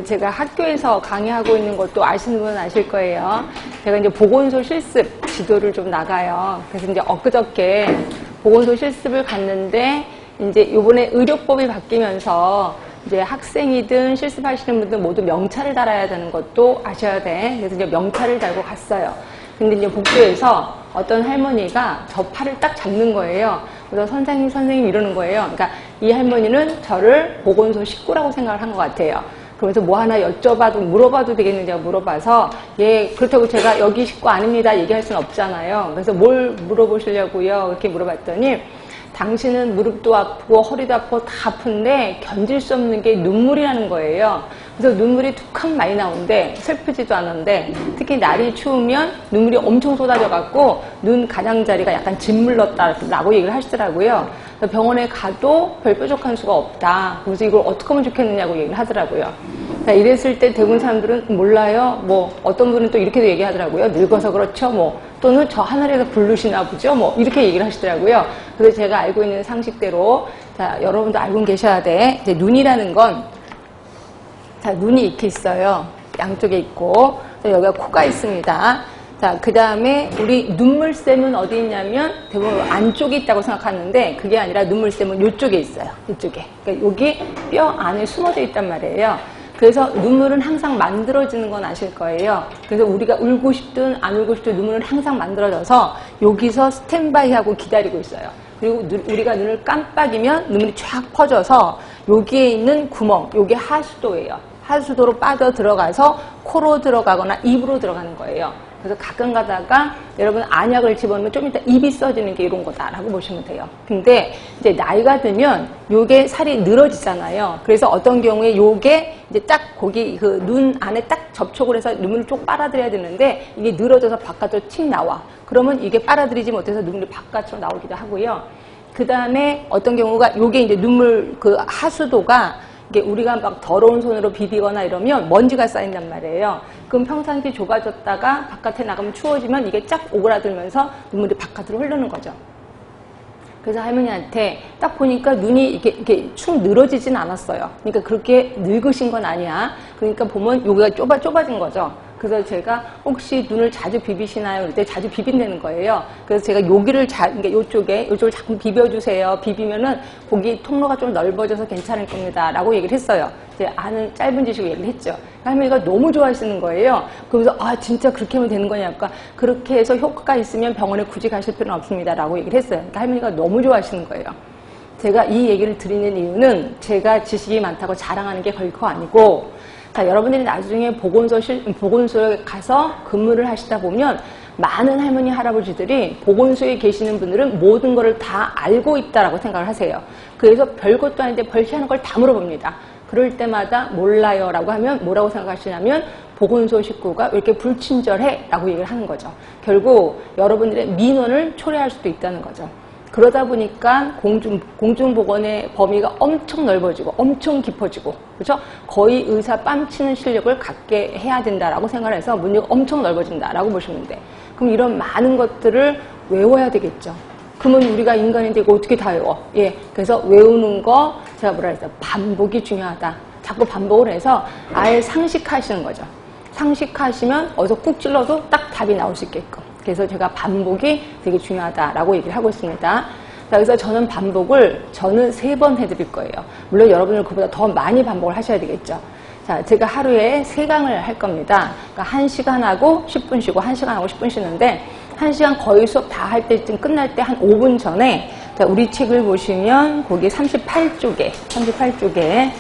제가 학교에서 강의하고 있는 것도 아시는 분은 아실 거예요. 제가 이제 보건소 실습 지도를 좀 나가요. 그래서 이제 엊그저께 보건소 실습을 갔는데, 이제 요번에 의료법이 바뀌면서 이제 학생이든 실습하시는 분들 모두 명찰을 달아야 되는 것도 아셔야 돼. 그래서 이제 명찰을 달고 갔어요. 근데 이제 복도에서 어떤 할머니가 저 팔을 딱 잡는 거예요. 그래서 선생님 이러는 거예요. 그러니까 이 할머니는 저를 보건소 식구라고 생각을 한 것 같아요. 그러면서 뭐 하나 물어봐도 되겠는지 물어봐서, 예, 그렇다고 제가 여기 식구 아닙니다 얘기할 수는 없잖아요. 그래서 뭘 물어보시려고요? 이렇게 물어봤더니, 당신은 무릎도 아프고 허리도 아프고 다 아픈데 견딜 수 없는 게 눈물이라는 거예요. 그래서 눈물이 툭하면 많이 나오는데 슬프지도 않은데, 특히 날이 추우면 눈물이 엄청 쏟아져갖고 눈 가장자리가 약간 짓물렀다라고 얘기를 하시더라고요. 그래서 병원에 가도 별 뾰족한 수가 없다. 그래서 이걸 어떻게 하면 좋겠느냐고 얘기를 하더라고요. 이랬을 때 대부분 사람들은 몰라요. 뭐 어떤 분은 또 이렇게도 얘기하더라고요. 늙어서 그렇죠. 뭐 또는 저 하늘에서 부르시나 보죠. 뭐 이렇게 얘기를 하시더라고요. 그래서 제가 알고 있는 상식대로, 자, 여러분도 알고 계셔야 돼. 이제 눈이라는 건, 자, 눈이 이렇게 있어요. 양쪽에 있고, 여기가 코가 있습니다. 자, 그 다음에 우리 눈물샘은 어디 있냐면 대부분 안쪽에 있다고 생각하는데, 그게 아니라 눈물샘은 이쪽에 있어요. 이쪽에. 그러니까 여기 뼈 안에 숨어져 있단 말이에요. 그래서 눈물은 항상 만들어지는 건 아실 거예요. 그래서 우리가 울고 싶든 안 울고 싶든 눈물은 항상 만들어져서 여기서 스탠바이하고 기다리고 있어요. 그리고 우리가 눈을 깜빡이면 눈물이 쫙 퍼져서 여기에 있는 구멍, 요게 하수도예요. 하수도로 빠져 들어가서 코로 들어가거나 입으로 들어가는 거예요. 그래서 가끔 가다가 여러분 안약을 집어넣으면 좀 이따 입이 써지는 게 이런 거다라고 보시면 돼요. 근데 이제 나이가 들면 요게 살이 늘어지잖아요. 그래서 어떤 경우에 요게 이제 딱 거기 그 눈 안에 딱 접촉을 해서 눈물을 쭉 빨아들여야 되는데, 이게 늘어져서 바깥으로 틱 나와. 그러면 이게 빨아들이지 못해서 눈물이 바깥으로 나오기도 하고요. 그 다음에 어떤 경우가 요게 이제 눈물 그 하수도가, 이게 우리가 막 더러운 손으로 비비거나 이러면 먼지가 쌓인단 말이에요. 그럼 평상시 좁아졌다가 바깥에 나가면 추워지면 이게 쫙 오그라들면서 눈물이 바깥으로 흐르는 거죠. 그래서 할머니한테 딱 보니까 눈이 이렇게 축 늘어지진 않았어요. 그러니까 그렇게 늙으신 건 아니야. 그러니까 보면 여기가 좁아진 거죠. 그래서 제가 혹시 눈을 자주 비비시나요? 그럴 때 자주 비빈다는 거예요. 그래서 제가 여기를 그러니까 요쪽을 자꾸 비벼주세요. 비비면은 거기 통로가 좀 넓어져서 괜찮을 겁니다. 라고 얘기를 했어요. 이제 아는 짧은 지식으로 얘기를 했죠. 할머니가 너무 좋아하시는 거예요. 그러면서, 아, 진짜 그렇게 하면 되는 거냐니까, 그렇게 해서 효과가 있으면 병원에 굳이 가실 필요는 없습니다. 라고 얘기를 했어요. 그러니까 할머니가 너무 좋아하시는 거예요. 제가 이 얘기를 드리는 이유는 제가 지식이 많다고 자랑하는 게 결코 아니고, 자, 여러분들이 나중에 보건소에 가서 근무를 하시다 보면 많은 할머니, 할아버지들이 보건소에 계시는 분들은 모든 것을 다 알고 있다라고 생각을 하세요. 그래서 별것도 아닌데 별희한한 걸 다 물어봅니다. 그럴 때마다 몰라요 라고 하면 뭐라고 생각하시냐면, 보건소 식구가 왜 이렇게 불친절해? 라고 얘기를 하는 거죠. 결국 여러분들의 민원을 초래할 수도 있다는 거죠. 그러다 보니까 공중보건의 범위가 엄청 넓어지고 엄청 깊어지고, 그렇죠? 거의 의사 뺨치는 실력을 갖게 해야 된다라고 생각을 해서 문제가 엄청 넓어진다라고 보시면 돼. 그럼 이런 많은 것들을 외워야 되겠죠. 그러면 우리가 인간인데 이거 어떻게 다 외워? 예, 그래서 외우는 거, 제가 뭐라 했어요? 반복이 중요하다. 자꾸 반복을 해서 아예 상식하시는 거죠. 상식하시면 어디서 꾹 찔러도 딱 답이 나올 수 있게끔. 그래서 제가 반복이 되게 중요하다라고 얘기를 하고 있습니다. 자, 그래서 저는 3번 해드릴 거예요. 물론 여러분은 그보다 더 많이 반복을 하셔야 되겠죠. 자, 제가 하루에 3강을 할 겁니다. 그러니까 1시간 하고 10분 쉬고 1시간 하고 10분 쉬는데, 1시간 거의 수업 다 할 때쯤 끝날 때 한 5분 전에, 자, 우리 책을 보시면 거기 38쪽에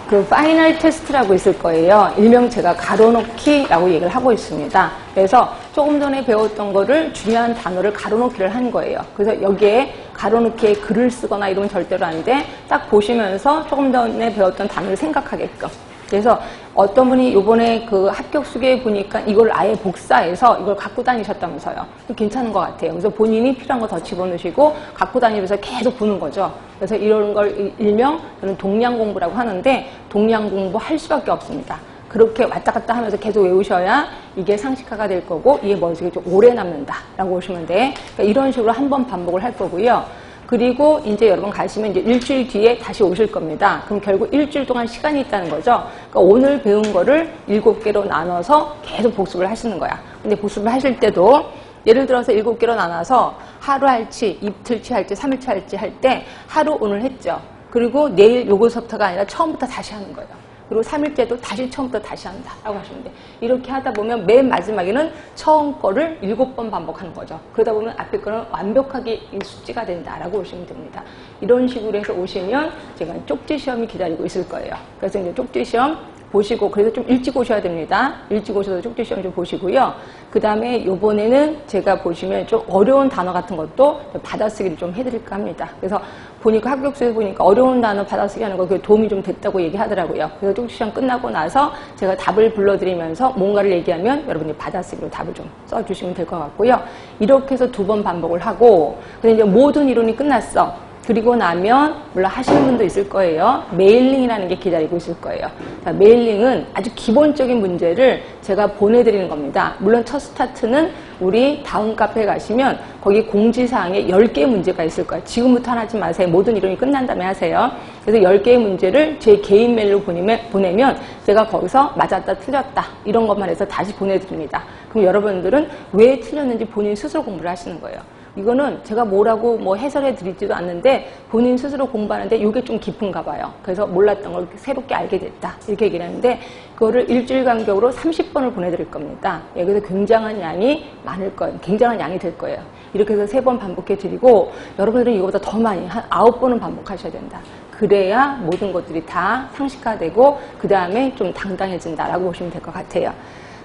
그 파이널 테스트라고 있을 거예요. 일명 제가 가로놓기라고 얘기를 하고 있습니다. 그래서 조금 전에 배웠던 거를 중요한 단어를 가로놓기를 한 거예요. 그래서 여기에 가로놓기에 글을 쓰거나 이러면 절대로 안 돼. 딱 보시면서 조금 전에 배웠던 단어를 생각하게끔. 그래서 어떤 분이 요번에 그 합격수기에 보니까 이걸 아예 복사해서 이걸 갖고 다니셨다면서요. 괜찮은 것 같아요. 그래서 본인이 필요한 거 더 집어넣으시고 갖고 다니면서 계속 보는 거죠. 그래서 이런 걸 일명 저는 동량 공부라고 하는데, 동량 공부 할 수밖에 없습니다. 그렇게 왔다 갔다 하면서 계속 외우셔야 이게 상식화가 될 거고, 이게 머릿속에 좀 오래 남는다라고 보시면 돼. 그러니까 이런 식으로 한번 반복을 할 거고요. 그리고 이제 여러분 가시면 이제 일주일 뒤에 다시 오실 겁니다. 그럼 결국 일주일 동안 시간이 있다는 거죠. 그러니까 오늘 배운 거를 7개로 나눠서 계속 복습을 하시는 거야. 근데 복습을 하실 때도 예를 들어서 7개로 나눠서 하루 할지, 이틀치 할지, 3일치 할지 할 때 하루 오늘 했죠. 그리고 내일 요거서부터가 아니라 처음부터 다시 하는 거예요. 그리고 3일째도 다시 처음부터 다시 한다 라고 하시면 돼. 이렇게 하다 보면 맨 마지막에는 처음 거를 7번 반복하는 거죠. 그러다 보면 앞에 거는 완벽하게 숙지가 된다라고 보시면 됩니다. 이런 식으로 해서 오시면 제가 쪽지 시험이 기다리고 있을 거예요. 그래서 이제 쪽지 시험 보시고, 그래서 좀 일찍 오셔야 됩니다. 일찍 오셔서 쪽지 시험 좀 보시고요. 그 다음에 요번에는 제가 보시면 좀 어려운 단어 같은 것도 받아쓰기를 좀 해드릴까 합니다. 그래서 보니까 합격수에 보니까 어려운 단어 받아쓰기 하는 거 그게 도움이 좀 됐다고 얘기하더라고요. 그래서 쪽지 시험 끝나고 나서 제가 답을 불러드리면서 뭔가를 얘기하면 여러분이 받아쓰기로 답을 좀 써주시면 될 것 같고요. 이렇게 해서 2번 반복을 하고, 근데 이제 모든 이론이 끝났어. 그리고 나면 물론 하시는 분도 있을 거예요. 메일링이라는 게 기다리고 있을 거예요. 자, 메일링은 아주 기본적인 문제를 제가 보내드리는 겁니다. 물론 첫 스타트는 우리 다음 카페에 가시면 거기 공지사항에 10개의 문제가 있을 거예요. 지금부터 하지 마세요. 모든 이론이 끝난 다음에 하세요. 그래서 10개의 문제를 제 개인 메일로 보내면 제가 거기서 맞았다 틀렸다 이런 것만 해서 다시 보내드립니다. 그럼 여러분들은 왜 틀렸는지 본인 스스로 공부를 하시는 거예요. 이거는 제가 뭐라고 뭐 해설해 드리지도 않는데 본인 스스로 공부하는데 이게 좀 깊은가 봐요. 그래서 몰랐던 걸 새롭게 알게 됐다 이렇게 얘기를 하는데, 그거를 일주일 간격으로 30번을 보내드릴 겁니다. 예, 그래서 굉장한 양이 많을 거예요. 굉장한 양이 될 거예요. 이렇게 해서 3번 반복해 드리고, 여러분들은 이거보다 더 많이 한 9번은 반복하셔야 된다. 그래야 모든 것들이 다 상식화되고 그 다음에 좀 당당해진다라고 보시면 될 것 같아요.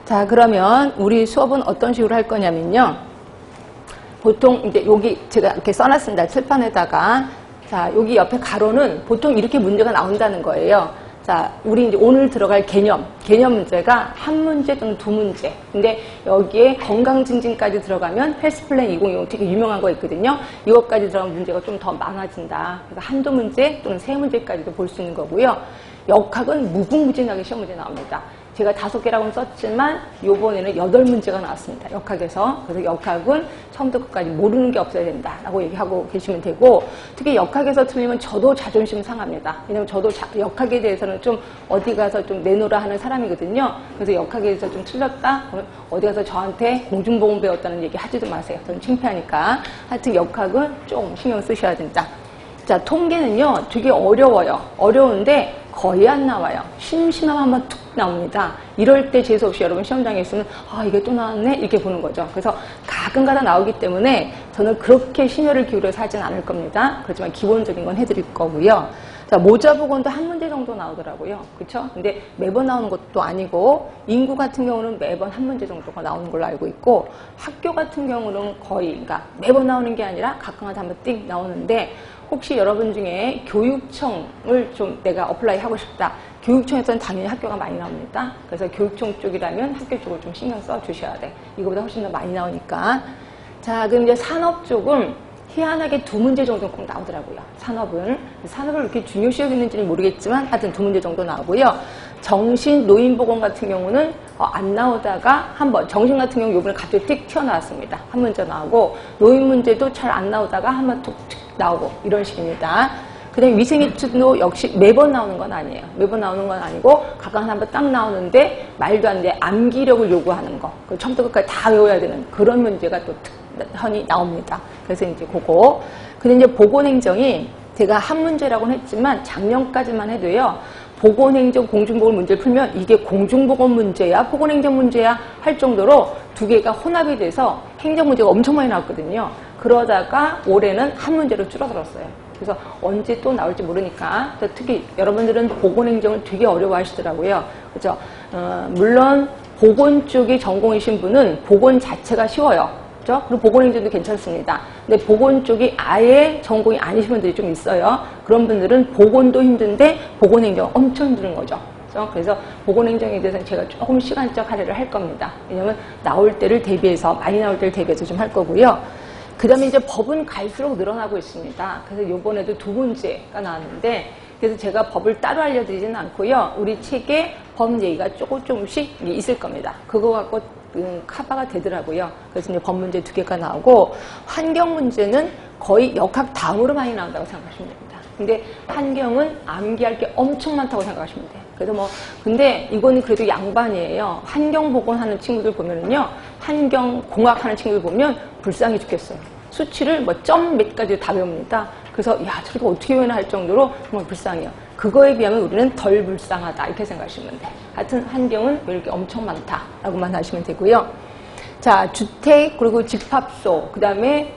자, 그러면 우리 수업은 어떤 식으로 할 거냐면요. 보통 이제 여기 제가 이렇게 써놨습니다. 칠판에다가. 자, 여기 옆에 가로는 보통 이렇게 문제가 나온다는 거예요. 자, 우리 이제 오늘 들어갈 개념 문제가 한 문제 또는 2문제. 근데 여기에 건강증진까지 들어가면 헬스플랜 2020 되게 유명한 거 있거든요. 이것까지 들어가면 문제가 좀 더 많아진다. 그래서 한두 문제 또는 3문제까지도 볼 수 있는 거고요. 역학은 무궁무진하게 시험 문제 나옵니다. 제가 5개라고는 썼지만 요번에는 8문제가 나왔습니다. 역학에서. 그래서 역학은 처음부터 끝까지 모르는 게 없어야 된다라고 얘기하고 계시면 되고, 특히 역학에서 틀리면 저도 자존심 상합니다. 왜냐면 저도 역학에 대해서는 좀 어디 가서 좀 내놓으라 하는 사람이거든요. 그래서 역학에 대해서 좀 틀렸다? 그러면 어디 가서 저한테 공중보건 배웠다는 얘기 하지도 마세요. 저는 창피하니까. 하여튼 역학은 좀 신경 쓰셔야 된다. 자, 통계는요 되게 어려워요. 어려운데 거의 안 나와요. 심심하면 한번 툭 나옵니다. 이럴 때 재수없이 여러분 시험장에 있으면 아 이게 또 나왔네 이렇게 보는 거죠. 그래서 가끔가다 나오기 때문에 저는 그렇게 심혈을 기울여서 하진 않을 겁니다. 그렇지만 기본적인 건 해드릴 거고요. 자, 모자보건도 한 문제 정도 나오더라고요. 그렇죠? 근데 매번 나오는 것도 아니고, 인구 같은 경우는 매번 한 문제 정도가 나오는 걸로 알고 있고, 학교 같은 경우는 거의 그러니까 매번 나오는 게 아니라 가끔가다 한번 띡 나오는데, 혹시 여러분 중에 교육청을 좀 내가 어플라이 하고 싶다. 교육청에서는 당연히 학교가 많이 나옵니다. 그래서 교육청 쪽이라면 학교 쪽을 좀 신경 써 주셔야 돼. 이거보다 훨씬 더 많이 나오니까. 자, 그럼 이제 산업 쪽은 희한하게 2문제 정도 꼭 나오더라고요. 산업을 이렇게 중요시 여기는지는 모르겠지만 하여튼 2문제 정도 나오고요. 정신, 노인보건 같은 경우는 안 나오다가 한번, 정신 같은 경우 요번에 갑자기 틱 튀어나왔습니다. 한 문제 나오고, 노인 문제도 잘 안 나오다가 한번 툭 나오고 이런 식입니다. 그 다음에 위생입투도 역시 매번 나오는 건 아니에요. 매번 나오는 건 아니고 가끔 한번 딱 나오는데 말도 안 돼 암기력을 요구하는 거, 처음부터 끝까지 다 외워야 되는 그런 문제가 또 흔히 나옵니다. 그래서 이제 그거. 근데 이제 보건행정이 제가 한 문제라고는 했지만 작년까지만 해도요. 보건행정, 공중보건 문제를 풀면 이게 공중보건 문제야, 보건행정 문제야 할 정도로 2개가 혼합이 돼서 행정 문제가 엄청 많이 나왔거든요. 그러다가 올해는 한 문제로 줄어들었어요. 그래서 언제 또 나올지 모르니까, 특히 여러분들은 보건행정을 되게 어려워하시더라고요. 그렇죠? 물론 보건 쪽이 전공이신 분은 보건 자체가 쉬워요. 그렇죠? 그리고 보건행정도 괜찮습니다. 근데 보건 쪽이 아예 전공이 아니신 분들이 좀 있어요. 그런 분들은 보건도 힘든데 보건행정 엄청 힘든 거죠. 그렇죠? 그래서 보건행정에 대해서는 제가 조금 시간적 할애를 할 겁니다. 왜냐면 나올 때를 대비해서, 많이 나올 때를 대비해서 좀 할 거고요. 그 다음에 이제 법은 갈수록 늘어나고 있습니다. 그래서 요번에도 2문제가 나왔는데, 그래서 제가 법을 따로 알려드리지는 않고요. 우리 책에 법 얘기가 조금씩 있을 겁니다. 그거 갖고 커버가 되더라고요. 그래서 이제 법 문제 2개가 나오고, 환경 문제는 거의 역학 다음으로 많이 나온다고 생각하시면 됩니다. 근데 환경은 암기할 게 엄청 많다고 생각하시면 돼요. 그래서 근데 이거는 그래도 양반이에요. 환경보건하는 친구들 보면은요, 환경공학하는 친구들 보면 불쌍해 죽겠어요. 수치를 점 몇 가지 다 외웁니다. 그래서 저렇게 어떻게 외우나 할 정도로 정말 불쌍해요. 그거에 비하면 우리는 덜 불쌍하다 이렇게 생각하시면 돼요. 하여튼 환경은 왜 이렇게 엄청 많다라고만 하시면 되고요. 자, 주택, 그리고 집합소, 그 다음에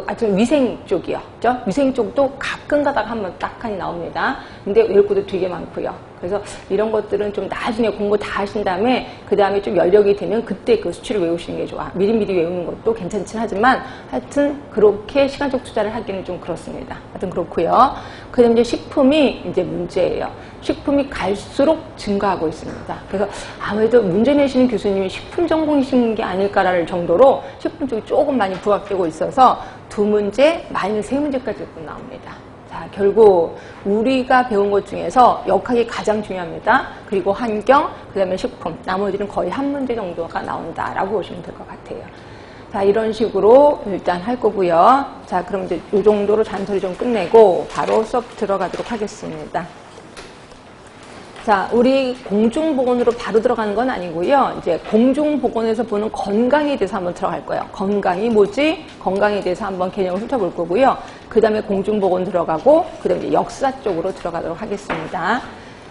아주 위생 쪽이요. 그죠? 위생 쪽도 가끔 가다가 한번 딱하니 나옵니다. 근데 외울 것도 되게 많고요. 그래서 이런 것들은 좀 나중에 공부 다 하신 다음에, 그 다음에 좀 여력이 되면 그때 그 수치를 외우시는 게 좋아. 미리미리 외우는 것도 괜찮긴 하지만, 하여튼 그렇게 시간적 투자를 하기는 좀 그렇습니다. 하여튼 그렇고요. 그 다음에 이제 식품이 이제 문제예요. 식품이 갈수록 증가하고 있습니다. 그래서 아무래도 문제 내시는 교수님이 식품 전공이신 게 아닐까라는 정도로 식품 쪽이 조금 많이 부각되고 있어서 2문제, 마이너스 3문제까지 나옵니다. 자, 결국 우리가 배운 것 중에서 역학이 가장 중요합니다. 그리고 환경, 그 다음에 식품, 나머지는 거의 1문제 정도가 나온다라고 보시면 될 것 같아요. 자, 이런 식으로 일단 할 거고요. 자, 그럼 이제 이 정도로 잔소리 좀 끝내고 바로 수업 들어가도록 하겠습니다. 자, 우리 공중보건으로 바로 들어가는 건 아니고요. 이제 공중보건에서 보는 건강에 대해서 한번 들어갈 거예요. 건강이 뭐지? 건강에 대해서 한번 개념을 훑어볼 거고요. 그 다음에 공중보건 들어가고, 그 다음에 역사 쪽으로 들어가도록 하겠습니다.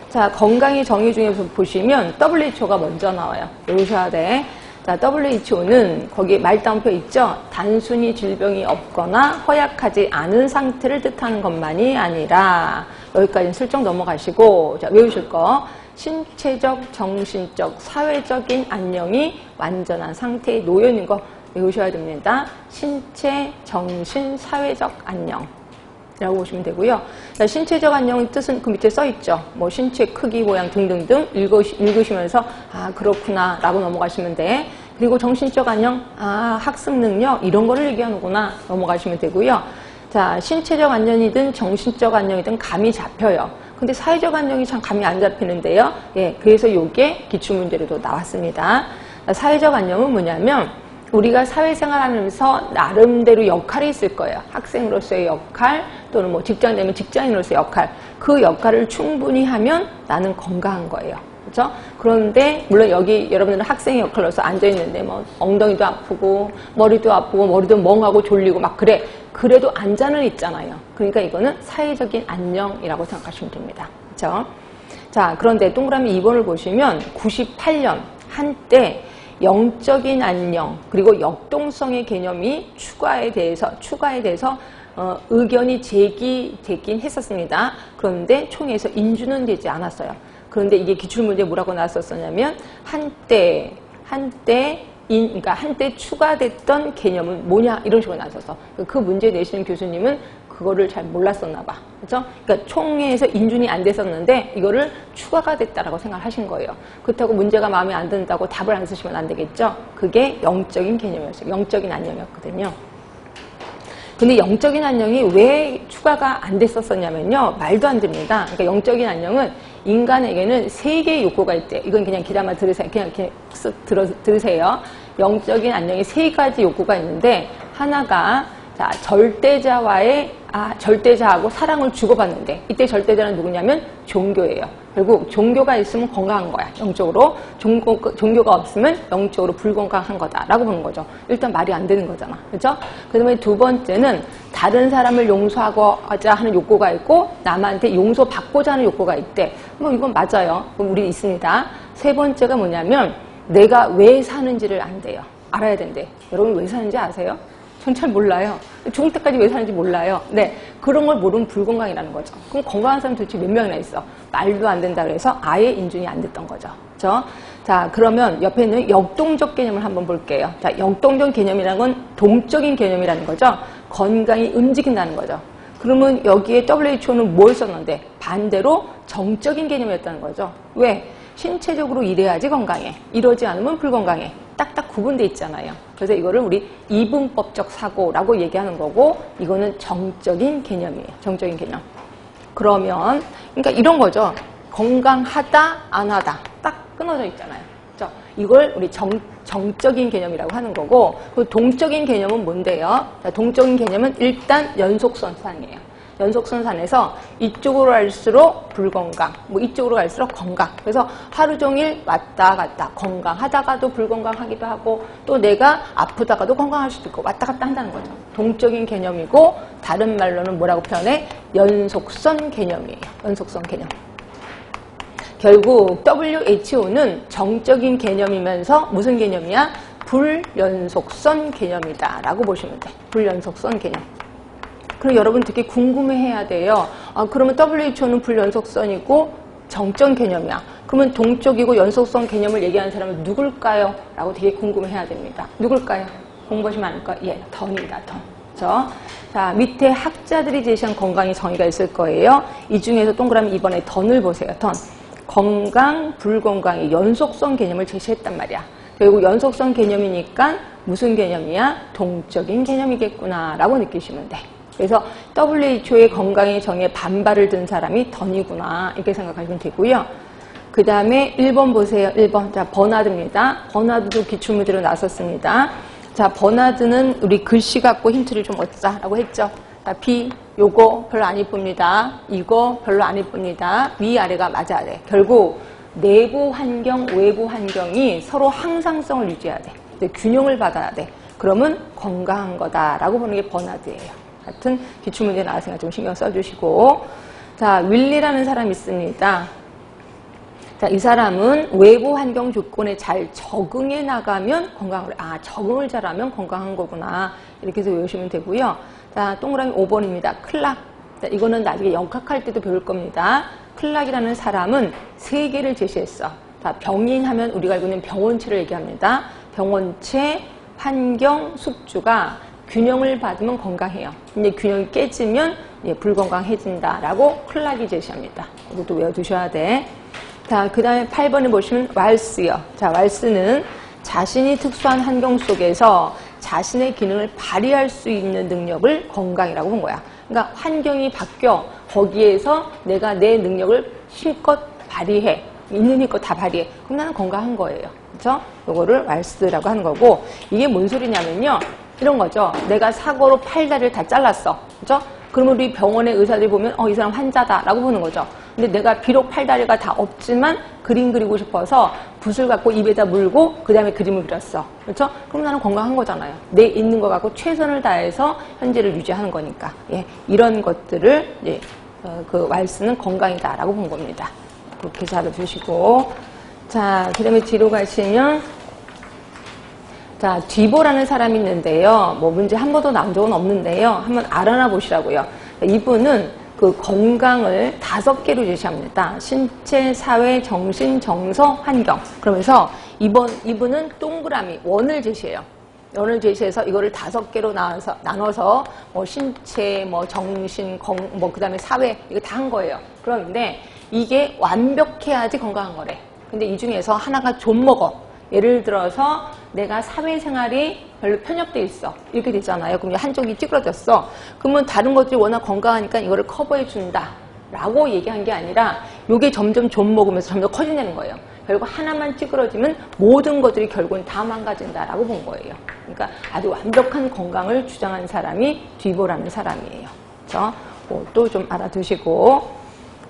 자, 건강의 정의 중에서 보시면 WHO가 먼저 나와요. 외우셔야 돼. 자, WHO는 거기 말다운표 있죠? 단순히 질병이 없거나 허약하지 않은 상태를 뜻하는 것만이 아니라, 여기까지는 슬쩍 넘어가시고, 자, 외우실 거. 신체적, 정신적, 사회적인 안녕이 완전한 상태에 놓여 있는 거 외우셔야 됩니다. 신체, 정신, 사회적 안녕. 라고 보시면 되고요. 자, 신체적 안녕의 뜻은 그 밑에 써 있죠. 신체 크기, 모양 등등등 읽으시면서 그렇구나 라고 넘어가시면 돼. 그리고 정신적 안녕, 학습 능력 이런 거를 얘기하는구나 넘어가시면 되고요. 자, 신체적 안녕이든 정신적 안녕이든 감이 잡혀요. 근데 사회적 안녕이 참 감이 안 잡히는데요. 예, 그래서 요게 기출문제로도 나왔습니다. 사회적 안녕은 뭐냐면 우리가 사회생활 하면서 나름대로 역할이 있을 거예요. 학생으로서의 역할 또는 직장 되면 직장인으로서의 역할. 그 역할을 충분히 하면 나는 건강한 거예요. 그렇죠? 그런데 물론 여기 여러분들은 학생의 역할로서 앉아있는데 엉덩이도 아프고 머리도 아프고 머리도 멍하고 졸리고 막 그래. 그래도 앉아는 있잖아요. 그러니까 이거는 사회적인 안녕이라고 생각하시면 됩니다. 그렇죠? 자, 그런데 동그라미 2번을 보시면 98년 한때 영적인 안녕 그리고 역동성의 개념이 추가에 대해서 의견이 제기되긴 했었습니다. 그런데 총회에서 인준은 되지 않았어요. 그런데 이게 기출문제 뭐라고 나왔었냐면 한때 추가됐던 개념은 뭐냐 이런 식으로 나왔었어. 그 문제 내시는 교수님은 그거를 잘 몰랐었나 봐. 그렇죠? 그러니까 총회에서 인준이 안 됐었는데 이거를 추가가 됐다라고 생각하신 거예요. 그렇다고 문제가 마음에 안 든다고 답을 안 쓰시면 안 되겠죠? 그게 영적인 개념이었어요. 영적인 안녕이었거든요. 근데 영적인 안녕이 왜 추가가 안 됐었냐면요. 말도 안 됩니다. 그러니까 영적인 안녕은 인간에게는 3개의 욕구가 있대요. 이건 그냥 기다만 들으세요. 그냥 이렇게 들으세요. 영적인 안녕이 3가지 욕구가 있는데 하나가 자, 절대자하고 사랑을 주고받는데 이때 절대자는 누구냐면 종교예요. 결국 종교가 있으면 건강한 거야. 영적으로. 종교가 없으면 영적으로 불건강한 거다라고 보는 거죠. 일단 말이 안 되는 거잖아. 그렇죠? 그다음에 2번째는 다른 사람을 용서하고자 하는 욕구가 있고 남한테 용서받고자 하는 욕구가 있대. 이건 맞아요. 우리 있습니다. 3번째가 뭐냐면 내가 왜 사는지를 안대요. 알아야 된대. 여러분 왜 사는지 아세요? 전 잘 몰라요. 죽을 때까지 왜 사는지 몰라요. 네, 그런 걸 모르면 불건강이라는 거죠. 그럼 건강한 사람 도대체 몇 명이나 있어? 말도 안 된다 그래서 아예 인준이 안 됐던 거죠. 그렇죠? 자, 그러면 옆에 있는 역동적 개념을 한번 볼게요. 자, 역동적 개념이라는 건 동적인 개념이라는 거죠. 건강이 움직인다는 거죠. 그러면 여기에 WHO는 뭘 썼는데 반대로 정적인 개념이었다는 거죠. 왜? 신체적으로 이래야지 건강해. 이러지 않으면 불건강해. 딱딱 구분돼 있잖아요. 그래서 이거를 우리 이분법적 사고라고 얘기하는 거고 이거는 정적인 개념이에요. 정적인 개념. 그러면 그러니까 이런 거죠. 건강하다, 안 하다 딱 끊어져 있잖아요. 그렇죠? 이걸 우리 정적인 개념이라고 하는 거고, 그 동적인 개념은 뭔데요? 자, 동적인 개념은 일단 연속선상이에요. 연속선상에서 이쪽으로 갈수록 불건강, 뭐 이쪽으로 갈수록 건강. 그래서 하루 종일 왔다 갔다 건강하다가도 불건강하기도 하고, 또 내가 아프다가도 건강할 수도 있고 왔다 갔다 한다는 거죠. 동적인 개념이고, 다른 말로는 뭐라고 표현해? 연속선 개념이에요. 연속선 개념. 결국 WHO는 정적인 개념이면서 무슨 개념이야? 불연속선 개념이다 라고 보시면 돼. 불연속선 개념. 그럼 여러분 되게 궁금해해야 돼요. 아, 그러면 WHO는 불연속선이고 정적 개념이야. 그러면 동적이고 연속선 개념을 얘기하는 사람은 누굴까요? 라고 되게 궁금해해야 됩니다. 누굴까요? 공부하시면 아닐까? 예, 던입니다. 던. 그렇죠? 자, 밑에 학자들이 제시한 건강의 정의가 있을 거예요. 이 중에서 동그라미 이번에 던을 보세요. 던. 건강, 불건강의 연속성 개념을 제시했단 말이야. 결국 연속성 개념이니까 무슨 개념이야? 동적인 개념이겠구나 라고 느끼시면 돼. 그래서 WHO의 건강의 정의에 반발을 든 사람이 던이구나 이렇게 생각하시면 되고요. 그 다음에 1번 보세요. 1번. 자, 버나드입니다. 버나드도 기출문제로 나섰습니다. 자, 버나드는 우리 글씨 갖고 힌트를 좀 얻자라고 했죠. 자, B, 요거 별로 안 이쁩니다. 이거 별로 안 이쁩니다. 위아래가 맞아야 돼. 결국 내부 환경, 외부 환경이 서로 항상성을 유지해야 돼. 균형을 받아야 돼. 그러면 건강한 거다라고 보는 게 버나드예요. 같은 기출문제 나왔으니까 좀 신경 써주시고. 자, 윌리라는 사람이 있습니다. 자, 이 사람은 외부 환경 조건에 잘 적응해 나가면 건강을, 적응을 잘하면 건강한 거구나. 이렇게 해서 외우시면 되고요. 자, 동그라미 5번입니다. 클락. 자, 이거는 나중에 역학할 때도 배울 겁니다. 클락이라는 사람은 3개를 제시했어. 자, 병인 하면 우리가 알고 있는 병원체를 얘기합니다. 병원체, 환경, 숙주가 균형을 받으면 건강해요. 근데 균형이 깨지면 불건강해진다라고 클락이 제시합니다. 이것도 외워두셔야 돼. 자, 그 다음에 8번에 보시면 왈스요. 자, 왈스는 자신이 특수한 환경 속에서 자신의 기능을 발휘할 수 있는 능력을 건강이라고 본 거야. 그러니까 환경이 바뀌어 거기에서 내가 내 능력을 실컷 발휘해. 있는 힘껏 다 발휘해. 그럼 나는 건강한 거예요. 그렇죠? 요거를 왈스라고 하는 거고, 이게 뭔 소리냐면요. 이런 거죠. 내가 사고로 팔다리를 다 잘랐어. 그렇죠? 그러면 우리 병원의 의사들이 보면 이 사람 환자다라고 보는 거죠. 근데 내가 비록 팔다리가 다 없지만 그림 그리고 싶어서 붓을 갖고 입에다 물고 그 다음에 그림을 그렸어. 그렇죠? 그럼 나는 건강한 거잖아요. 내 있는 거 갖고 최선을 다해서 현재를 유지하는 거니까. 예, 이런 것들을 그 왈스는 건강이다라고 본 겁니다. 그렇게 잘 알아두시고. 자, 그 다음에 뒤로 가시면 자, 뒤보라는 사람이 있는데요. 뭐 문제 한 번도 나온 적은 없는데요. 한번 알아나 보시라고요. 이분은 그 건강을 5개로 제시합니다. 신체, 사회, 정신, 정서, 환경. 그러면서 이분은 동그라미, 원을 제시해요. 원을 제시해서 이거를 5개로 나눠서 뭐 신체, 뭐 정신, 뭐 그 다음에 사회, 이거 다 한 거예요. 그런데 이게 완벽해야지 건강한 거래. 근데 이 중에서 하나가 좀 먹어. 예를 들어서 내가 사회생활이 별로 편협돼 있어. 이렇게 되잖아요. 그럼 한쪽이 찌그러졌어. 그러면 다른 것들이 워낙 건강하니까 이거를 커버해 준다 라고 얘기한 게 아니라 이게 점점 좀 먹으면서 점점 커진다는 거예요. 결국 하나만 찌그러지면 모든 것들이 결국은 다 망가진다라고 본 거예요. 그러니까 아주 완벽한 건강을 주장한 사람이 뒤보라는 사람이에요. 그렇죠? 또 좀 알아두시고.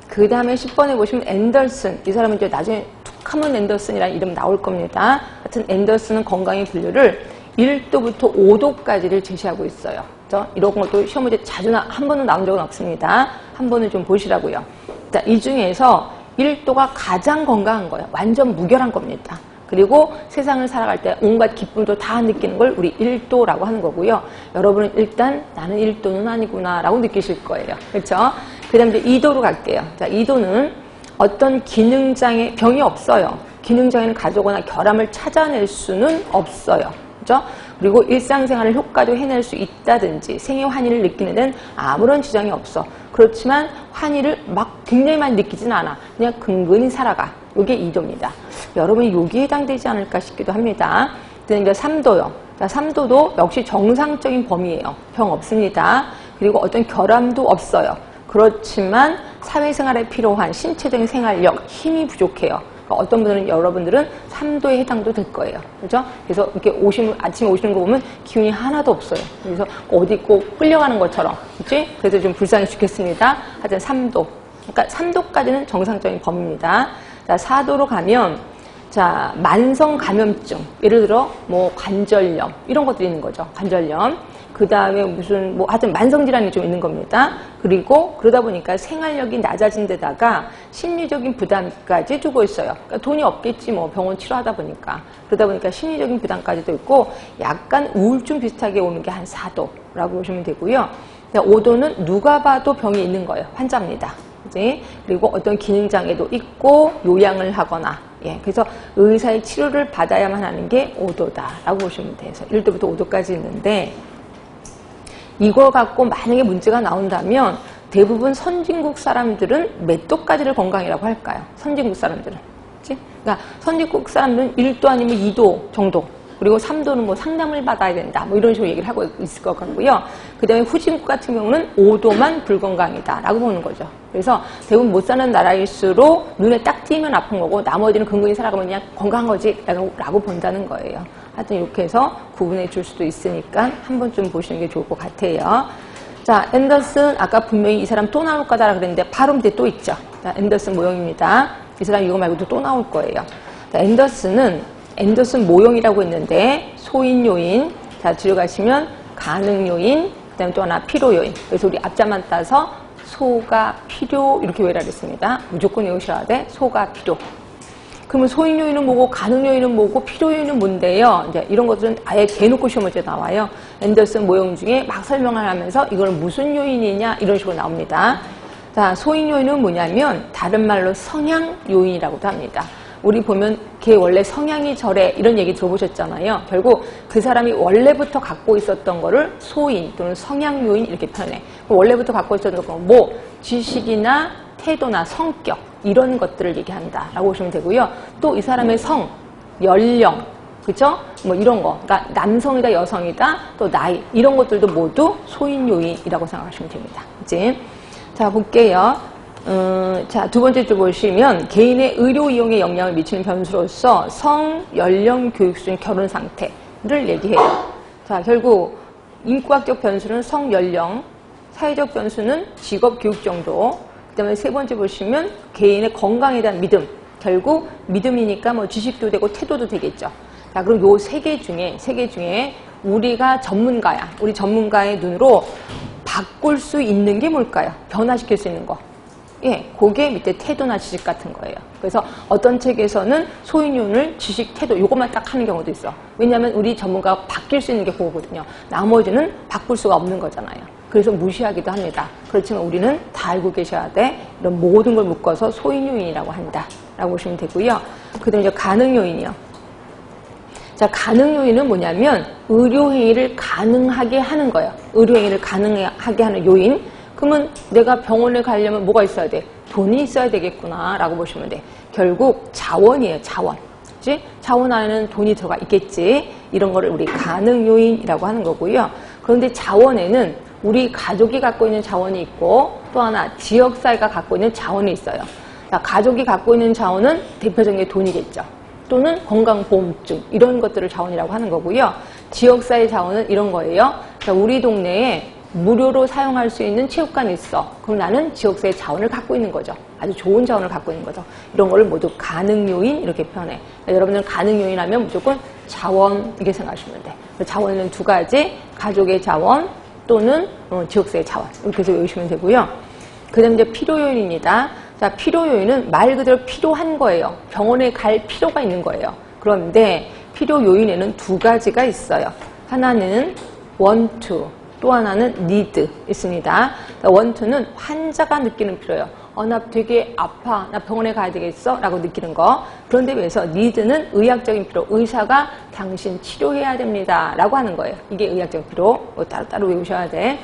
그 다음에 10번에 보시면 앤더슨. 이 사람은 이제 나중에 툭하면 앤더슨이라는 이름 나올 겁니다. 하여튼 앤더슨은 건강의 분류를 1도부터 5도까지를 제시하고 있어요. 그렇죠? 이런 것도 시험 문제 자주 한 번은 나온 적은 없습니다. 한 번은 좀 보시라고요. 자, 이 중에서 1도가 가장 건강한 거예요. 완전 무결한 겁니다. 그리고 세상을 살아갈 때 온갖 기쁨도 다 느끼는 걸 우리 1도라고 하는 거고요. 여러분은 일단 나는 1도는 아니구나 라고 느끼실 거예요. 그렇죠? 그 다음에 2도로 갈게요. 자, 2도는 어떤 기능장애, 병이 없어요. 기능장애는 가져오거나 결함을 찾아낼 수는 없어요. 그죠? 그리고 일상생활을 효과도 해낼 수 있다든지 생애 환희를 느끼는 데는 아무런 지장이 없어. 그렇지만 환희를 막 굉장히 많이 느끼진 않아. 그냥 근근히 살아가. 이게 2도입니다. 여러분이 여기에 해당되지 않을까 싶기도 합니다. 이제 3도요. 자, 3도도 역시 정상적인 범위예요. 병 없습니다. 그리고 어떤 결함도 없어요. 그렇지만 사회생활에 필요한 신체적인 생활력, 힘이 부족해요. 그러니까 어떤 분들은, 여러분들은 3도에 해당도 될 거예요. 그죠? 그래서 이렇게 아침에 오시는 거 보면 기운이 하나도 없어요. 그래서 어디 꼭 끌려가는 것처럼. 그치? 그래서 좀 불쌍해 죽겠습니다. 하여튼 3도. 그러니까 3도까지는 정상적인 범위입니다. 자, 4도로 가면, 자, 만성 감염증. 예를 들어, 뭐, 관절염. 이런 것들이 있는 거죠. 관절염. 그 다음에 무슨, 뭐, 하여튼 만성질환이 좀 있는 겁니다. 그리고 그러다 보니까 생활력이 낮아진 데다가 심리적인 부담까지 주고 있어요. 그러니까 돈이 없겠지, 뭐, 병원 치료하다 보니까. 그러다 보니까 심리적인 부담까지도 있고, 약간 우울증 비슷하게 오는 게 한 4도라고 보시면 되고요. 5도는 누가 봐도 병이 있는 거예요. 환자입니다. 그지? 그리고 어떤 기능장애도 있고, 요양을 하거나, 예, 그래서 의사의 치료를 받아야만 하는 게 5도다라고 보시면 돼요. 그래서 1도부터 5도까지 있는데, 이거 갖고 만약에 문제가 나온다면 대부분 선진국 사람들은 몇 도까지를 건강이라고 할까요? 선진국 사람들은. 그치? 그러니까 선진국 사람들은 1도 아니면 2도 정도. 그리고 3도는 뭐 상담을 받아야 된다. 뭐 이런 식으로 얘기를 하고 있을 것 같고요. 그 다음에 후진국 같은 경우는 5도만 불건강이다라고 보는 거죠. 그래서 대부분 못 사는 나라일수록 눈에 딱 띄면 아픈 거고 나머지는 근근히 살아가면 그냥 건강한 거지 라고 본다는 거예요. 하여튼 이렇게 해서 구분해 줄 수도 있으니까 한 번쯤 보시는 게 좋을 것 같아요. 자, 앤더슨, 아까 분명히 이 사람 또 나올 거다라 그랬는데 바로 밑에 또 있죠. 자, 앤더슨 모형입니다. 이 사람 이거 말고도 또 나올 거예요. 자, 앤더슨 모형이라고 했는데 소인 요인, 자, 들어가시면 가능 요인, 그 다음에 또 하나 필요 요인. 그래서 우리 앞자만 따서 소가 필요 이렇게 외라했습니다. 무조건 외우셔야 돼. 소가 필요. 그러면 소인 요인은 뭐고 가능 요인은 뭐고 필요 요인은 뭔데요? 이제 이런 것들은 아예 대놓고 시험 문제 나와요. 앤더슨 모형 중에 막 설명을 하면서 이걸 무슨 요인이냐 이런 식으로 나옵니다. 자, 소인 요인은 뭐냐면 다른 말로 성향 요인이라고도 합니다. 우리 보면 걔 원래 성향이 저래 이런 얘기 들어보셨잖아요. 결국 그 사람이 원래부터 갖고 있었던 거를 소인 또는 성향 요인 이렇게 표현해. 원래부터 갖고 있었던 건 뭐 지식이나 태도나 성격 이런 것들을 얘기한다라고 보시면 되고요. 또 이 사람의 성, 연령, 그죠? 뭐 이런 거, 그러니까 남성이다, 여성이다, 또 나이 이런 것들도 모두 소인 요인이라고 생각하시면 됩니다. 그치? 자, 볼게요. 자, 두 번째 줄 보시면 개인의 의료 이용에 영향을 미치는 변수로서 성, 연령, 교육 수준, 결혼 상태를 얘기해요. 자, 결국 인과학적 변수는 성, 연령, 사회적 변수는 직업, 교육 정도. 그 다음에 세 번째 보시면 개인의 건강에 대한 믿음. 결국 믿음이니까 뭐 지식도 되고 태도도 되겠죠. 자, 그럼 요 세 개 중에 우리가 전문가야. 우리 전문가의 눈으로 바꿀 수 있는 게 뭘까요? 변화시킬 수 있는 거. 예, 그게 밑에 태도나 지식 같은 거예요. 그래서 어떤 책에서는 소인요인을 지식, 태도 요것만 딱 하는 경우도 있어. 왜냐하면 우리 전문가가 바뀔 수 있는 게 그거거든요. 나머지는 바꿀 수가 없는 거잖아요. 그래서 무시하기도 합니다. 그렇지만 우리는 다 알고 계셔야 돼. 이런 모든 걸 묶어서 소인요인이라고 한다. 라고 보시면 되고요. 그 다음에 이제 가능요인이요. 자, 가능요인은 뭐냐면 의료행위를 가능하게 하는 거예요. 의료행위를 가능하게 하는 요인. 그러면 내가 병원에 가려면 뭐가 있어야 돼? 돈이 있어야 되겠구나 라고 보시면 돼. 결국 자원이에요. 자원. 그치? 자원 안에는 돈이 들어가 있겠지. 이런 거를 우리 가능요인이라고 하는 거고요. 그런데 자원에는 우리 가족이 갖고 있는 자원이 있고 또 하나 지역사회가 갖고 있는 자원이 있어요. 자, 가족이 갖고 있는 자원은 대표적인 게 돈이겠죠. 또는 건강보험증 이런 것들을 자원이라고 하는 거고요. 지역사회 자원은 이런 거예요. 자, 우리 동네에 무료로 사용할 수 있는 체육관이 있어. 그럼 나는 지역사회 자원을 갖고 있는 거죠. 아주 좋은 자원을 갖고 있는 거죠. 이런 거를 모두 가능요인 이렇게 표현해. 여러분들은 가능요인 하면 무조건 자원 이렇게 생각하시면 돼. 자원은 두 가지. 가족의 자원 또는 지역사회 자원 이렇게 해서 외우시면 되고요. 그 다음에 이제 필요요인입니다. 자, 필요요인은 말 그대로 필요한 거예요. 병원에 갈 필요가 있는 거예요. 그런데 필요요인에는 두 가지가 있어요. 하나는 want, 또 하나는 need 있습니다. want는 환자가 느끼는 필요예요. 나 되게 아파. 나 병원에 가야 되겠어? 라고 느끼는 거. 그런데 비해서 need는 의학적인 필요. 의사가 당신 치료해야 됩니다. 라고 하는 거예요. 이게 의학적인 필요. 따로 외우셔야 돼.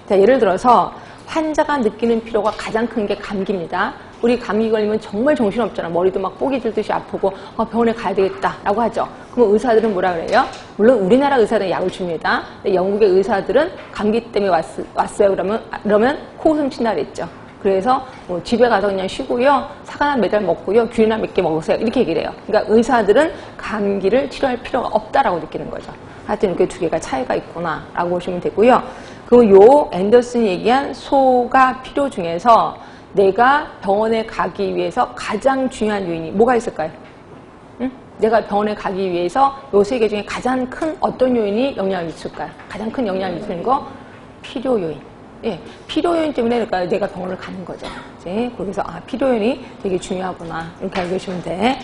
자, 예를 들어서 환자가 느끼는 필요가 가장 큰 게 감기입니다. 우리 감기 걸리면 정말 정신없잖아. 머리도 막 뽀개 들듯이 아프고 병원에 가야 되겠다 라고 하죠. 그럼 의사들은 뭐라 그래요? 물론 우리나라 의사들은 약을 줍니다. 근데 영국의 의사들은 감기 때문에 왔어요. 그러면 코 훔친다 그랬죠. 그래서 뭐 집에 가서 그냥 쉬고요. 사과나 매달 먹고요. 귤이나 몇 개 먹으세요. 이렇게 얘기를 해요. 그러니까 의사들은 감기를 치료할 필요가 없다라고 느끼는 거죠. 하여튼 그 두 개가 차이가 있구나 라고 보시면 되고요. 그리고 요 앤더슨이 얘기한 소가 필요 중에서 내가 병원에 가기 위해서 가장 중요한 요인이 뭐가 있을까요? 응? 내가 병원에 가기 위해서 요 세 개 중에 가장 큰 어떤 요인이 영향을 미칠까요? 가장 큰 영향을 미치는 거 필요 요인. 예, 필요 요인 때문에 그러니까 내가 병원을 가는 거죠. 이제 거기서 필요 요인이 되게 중요하구나 이렇게 알고 계시면 돼.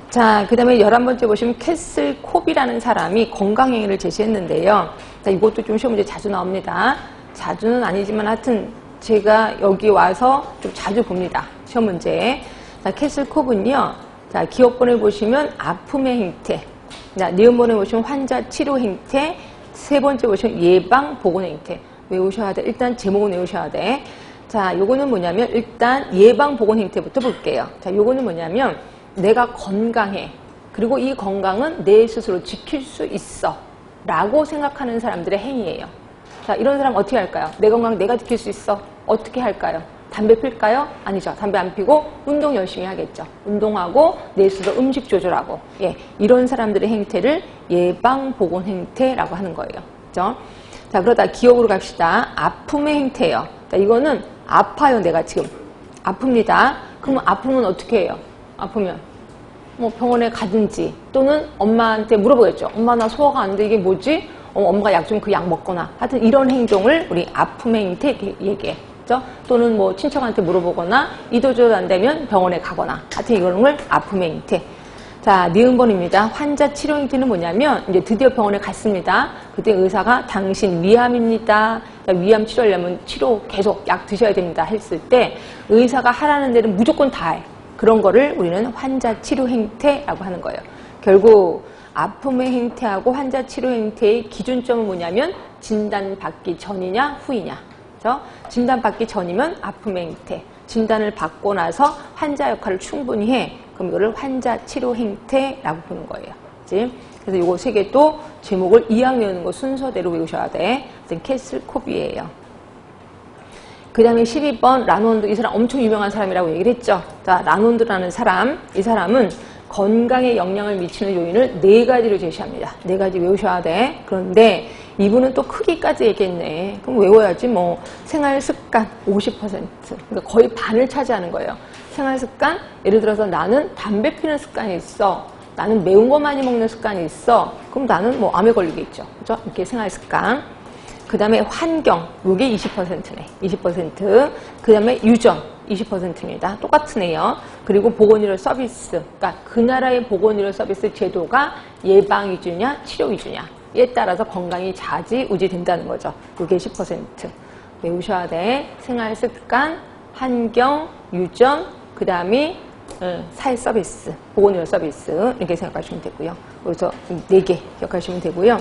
자, 그 다음에 11번째 보시면 캐슬 콥이라는 사람이 건강행위를 제시했는데요. 자, 이것도 좀 시험 문제 자주 나옵니다. 자주는 아니지만 하여튼 제가 여기 와서 좀 자주 봅니다. 시험 문제에. 자, 캐슬 콥은요. 자, 기억번을 보시면 아픔의 행태. 자, 니은번을 보시면 환자 치료 행태. 세 번째 보시면 예방 보건 행태. 외우셔야 돼. 일단 제목은 외우셔야 돼. 자, 요거는 뭐냐면 일단 예방 보건 행태부터 볼게요. 자, 요거는 뭐냐면 내가 건강해. 그리고 이 건강은 내 스스로 지킬 수 있어. 라고 생각하는 사람들의 행위예요. 자, 이런 사람 어떻게 할까요? 내 건강 내가 지킬 수 있어. 어떻게 할까요? 담배 필까요? 아니죠. 담배 안 피고 운동 열심히 하겠죠. 운동하고 내 스스로 음식 조절하고. 예, 이런 사람들의 행태를 예방 보건 행태라고 하는 거예요. 그죠? 자, 그러다 기억으로 갑시다. 아픔의 행태예요. 자, 이거는 아파요, 내가 지금. 아픕니다. 그러면 아프면 어떻게 해요? 아프면 뭐 병원에 가든지 또는 엄마한테 물어보겠죠. 엄마 나 소화가 안 돼. 이게 뭐지? 엄마가 약 좀 그 약 먹거나 하여튼 이런 행동을 우리 아픔의 행태 얘기해. 그죠? 또는 뭐 친척한테 물어보거나 이도저도 안 되면 병원에 가거나 하여튼 이런 걸 아픔의 행태. 자, 니은번입니다. 환자 치료 행태는 뭐냐면 이제 드디어 병원에 갔습니다. 그때 의사가 당신 위암입니다. 그러니까 위암 치료하려면 치료 계속 약 드셔야 됩니다. 했을 때 의사가 하라는 데는 무조건 다 해. 그런 거를 우리는 환자 치료 행태라고 하는 거예요. 결국 아픔의 행태하고 환자 치료 행태의 기준점은 뭐냐면 진단받기 전이냐 후이냐. 그렇죠? 진단받기 전이면 아픔의 행태. 진단을 받고 나서 환자 역할을 충분히 해. 그럼 이거를 환자 치료 행태라고 보는 거예요. 그치? 그래서 이거 세 개 또 제목을 2학년 외우는 거 순서대로 외우셔야 돼. 캐슬 콥이에요. 그 다음에 12번 라논드. 이 사람 엄청 유명한 사람이라고 얘기를 했죠. 자, 라논드라는 사람. 이 사람은 건강에 영향을 미치는 요인을 4가지로 제시합니다. 4가지 외우셔야 돼. 그런데 이분은 또 크기까지 얘기했네. 그럼 외워야지 뭐. 생활 습관 50%. 그러니까 거의 반을 차지하는 거예요. 생활 습관, 예를 들어서 나는 담배 피는 습관이 있어. 나는 매운 거 많이 먹는 습관이 있어. 그럼 나는 뭐 암에 걸리겠죠. 그죠? 이렇게 생활 습관. 그 다음에 환경, 요게 20%네. 20%. 그 다음에 유전, 20%입니다. 똑같은 애요. 그리고 보건의료 서비스. 그러니까 그 나라의 보건의료 서비스 제도가 예방 위주냐, 치료 위주냐에 따라서 건강이 좌지우지 된다는 거죠. 요게 10%. 외우셔야 돼. 생활 습관, 환경, 유전, 그 다음에 사회 서비스, 보건의료 서비스 이렇게 생각하시면 되고요. 그래서 4개 기억하시면 되고요.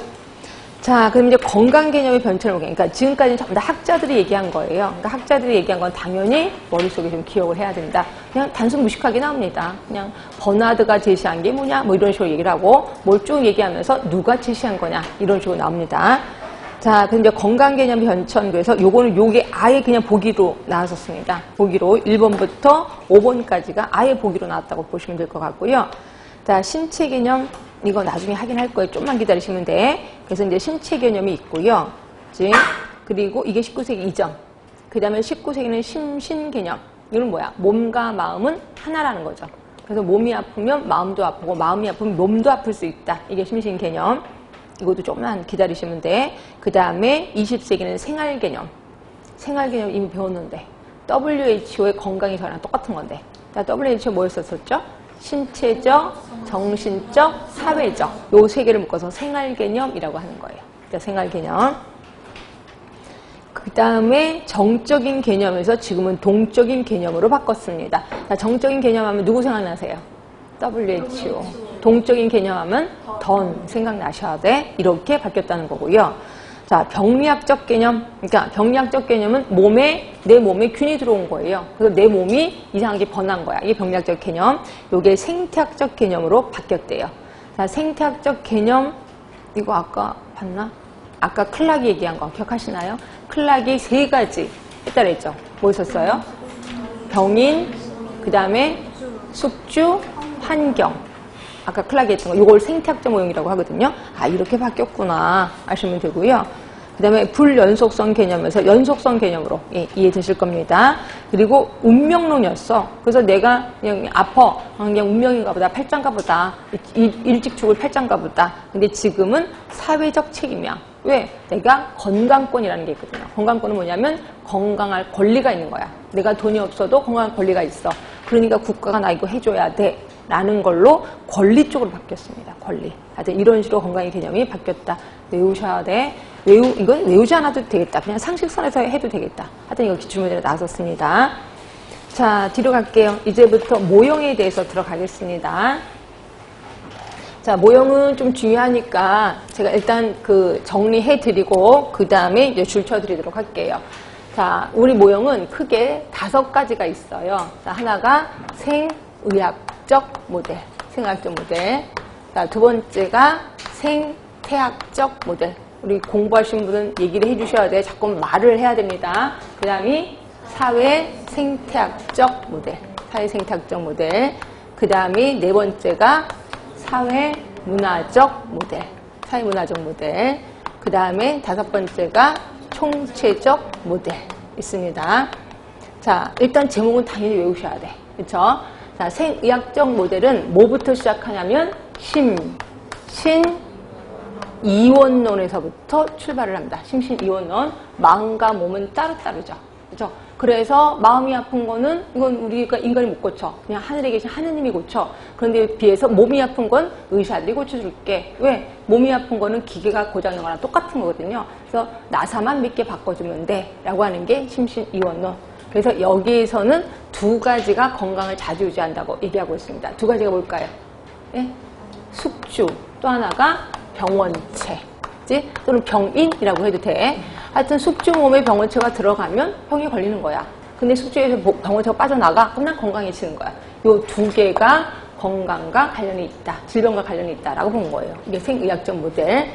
자, 그럼 이제 건강 개념의 변천을 보게. 그러니까 지금까지는 전부 다 학자들이 얘기한 거예요. 그러니까 학자들이 얘기한 건 당연히 머릿속에 좀 기억을 해야 된다. 그냥 단순 무식하게 나옵니다. 그냥 버나드가 제시한 게 뭐냐, 뭐 이런 식으로 얘기를 하고 뭘 쭉 얘기하면서 누가 제시한 거냐 이런 식으로 나옵니다. 자, 그럼 이제 건강 개념 변천구에서 요게 아예 그냥 보기로 나왔었습니다. 보기로 1번부터 5번까지가 아예 보기로 나왔다고 보시면 될 것 같고요. 자, 신체 개념 이거 나중에 하긴 할 거예요. 좀만 기다리시면 돼. 그래서 이제 신체 개념이 있고요. 그리고 이게 19세기 이전. 그 다음에 19세기는 심신 개념. 이건 뭐야? 몸과 마음은 하나라는 거죠. 그래서 몸이 아프면 마음도 아프고 마음이 아프면 몸도 아플 수 있다. 이게 심신 개념. 이것도 조금만 기다리시면 돼. 그 다음에 20세기는 생활 개념. 생활 개념 이미 배웠는데 WHO의 건강이 저랑 똑같은 건데. 자, WHO 뭐였었죠? 신체적, 정신적, 사회적 요 세 개를 묶어서 생활 개념이라고 하는 거예요. 자, 생활 개념. 그 다음에 정적인 개념에서 지금은 동적인 개념으로 바꿨습니다. 자, 정적인 개념하면 누구 생각나세요? WHO. 동적인 개념하면 던 생각나셔야 돼. 이렇게 바뀌었다는 거고요. 자, 병리학적 개념. 그러니까 병리학적 개념은 내 몸에 균이 들어온 거예요. 그래서 내 몸이 이상하게 변한 거야. 이게 병리학적 개념. 요게 생태학적 개념으로 바뀌었대요. 자, 생태학적 개념. 이거 아까 봤나? 아까 클락이 얘기한 거 기억하시나요? 클락이 3가지 했다 그랬죠. 뭐 있었어요? 병인, 그 다음에 숙주, 환경. 아까 클락이 했던 거, 이걸 생태학적 모형이라고 하거든요. 아, 이렇게 바뀌었구나 아시면 되고요. 그 다음에 불연속성 개념에서 연속성 개념으로 이해 되실 겁니다. 그리고 운명론이었어. 그래서 내가 그냥 아파. 그냥 운명인가 보다. 팔짱가 보다. 일찍 죽을 팔짱가 보다. 근데 지금은 사회적 책임이야. 왜? 내가 건강권이라는 게 있거든요. 건강권은 뭐냐면 건강할 권리가 있는 거야. 내가 돈이 없어도 건강할 권리가 있어. 그러니까 국가가 나 이거 해줘야 돼. 라는 걸로 권리 쪽으로 바뀌었습니다. 권리. 하여튼 이런 식으로 건강의 개념이 바뀌었다. 외우셔야 돼. 이건 외우지 않아도 되겠다. 그냥 상식선에서 해도 되겠다. 하여튼 이거 기출문제로 나왔었습니다. 자, 뒤로 갈게요. 이제부터 모형에 대해서 들어가겠습니다. 자, 모형은 좀 중요하니까 제가 일단 정리해 드리고 그 다음에 이제 줄 쳐 드리도록 할게요. 자, 우리 모형은 크게 5가지가 있어요. 자, 하나가 생의학적 모델. 생의학적 모델. 자, 두 번째가 생태학적 모델. 우리 공부하신 분은 얘기를 해주셔야 돼. 자꾸 말을 해야 됩니다. 그 다음이 사회생태학적 모델. 사회생태학적 모델. 그 다음이 네 번째가 사회문화적 모델. 사회문화적 모델. 그 다음에 5번째가 총체적 모델. 있습니다. 자, 일단 제목은 당연히 외우셔야 돼. 그쵸? 자, 생의학적 모델은 뭐부터 시작하냐면 이원론에서부터 출발을 합니다. 심신이원론. 마음과 몸은 따로따로죠. 그죠? 그래서 마음이 아픈 거는 이건 우리가 인간이 못 고쳐. 그냥 하늘에 계신 하느님이 고쳐. 그런데 비해서 몸이 아픈 건 의사들이 고쳐줄게. 왜? 몸이 아픈 거는 기계가 고장난 거랑 똑같은 거거든요. 그래서 나사만 몇 개 바꿔주면 돼. 라고 하는 게 심신이원론. 그래서 여기에서는 2가지가 건강을 자주 유지한다고 얘기하고 있습니다. 2가지가 뭘까요? 예? 숙주. 또 하나가 병원체. 또는 병인이라고 해도 돼. 하여튼 숙주 몸에 병원체가 들어가면 병이 걸리는 거야. 근데 숙주에서 병원체가 빠져나가? 그럼 난 건강해지는 거야. 요 2개가 건강과 관련이 있다. 질병과 관련이 있다라고 본 거예요. 이게 생의학적 모델.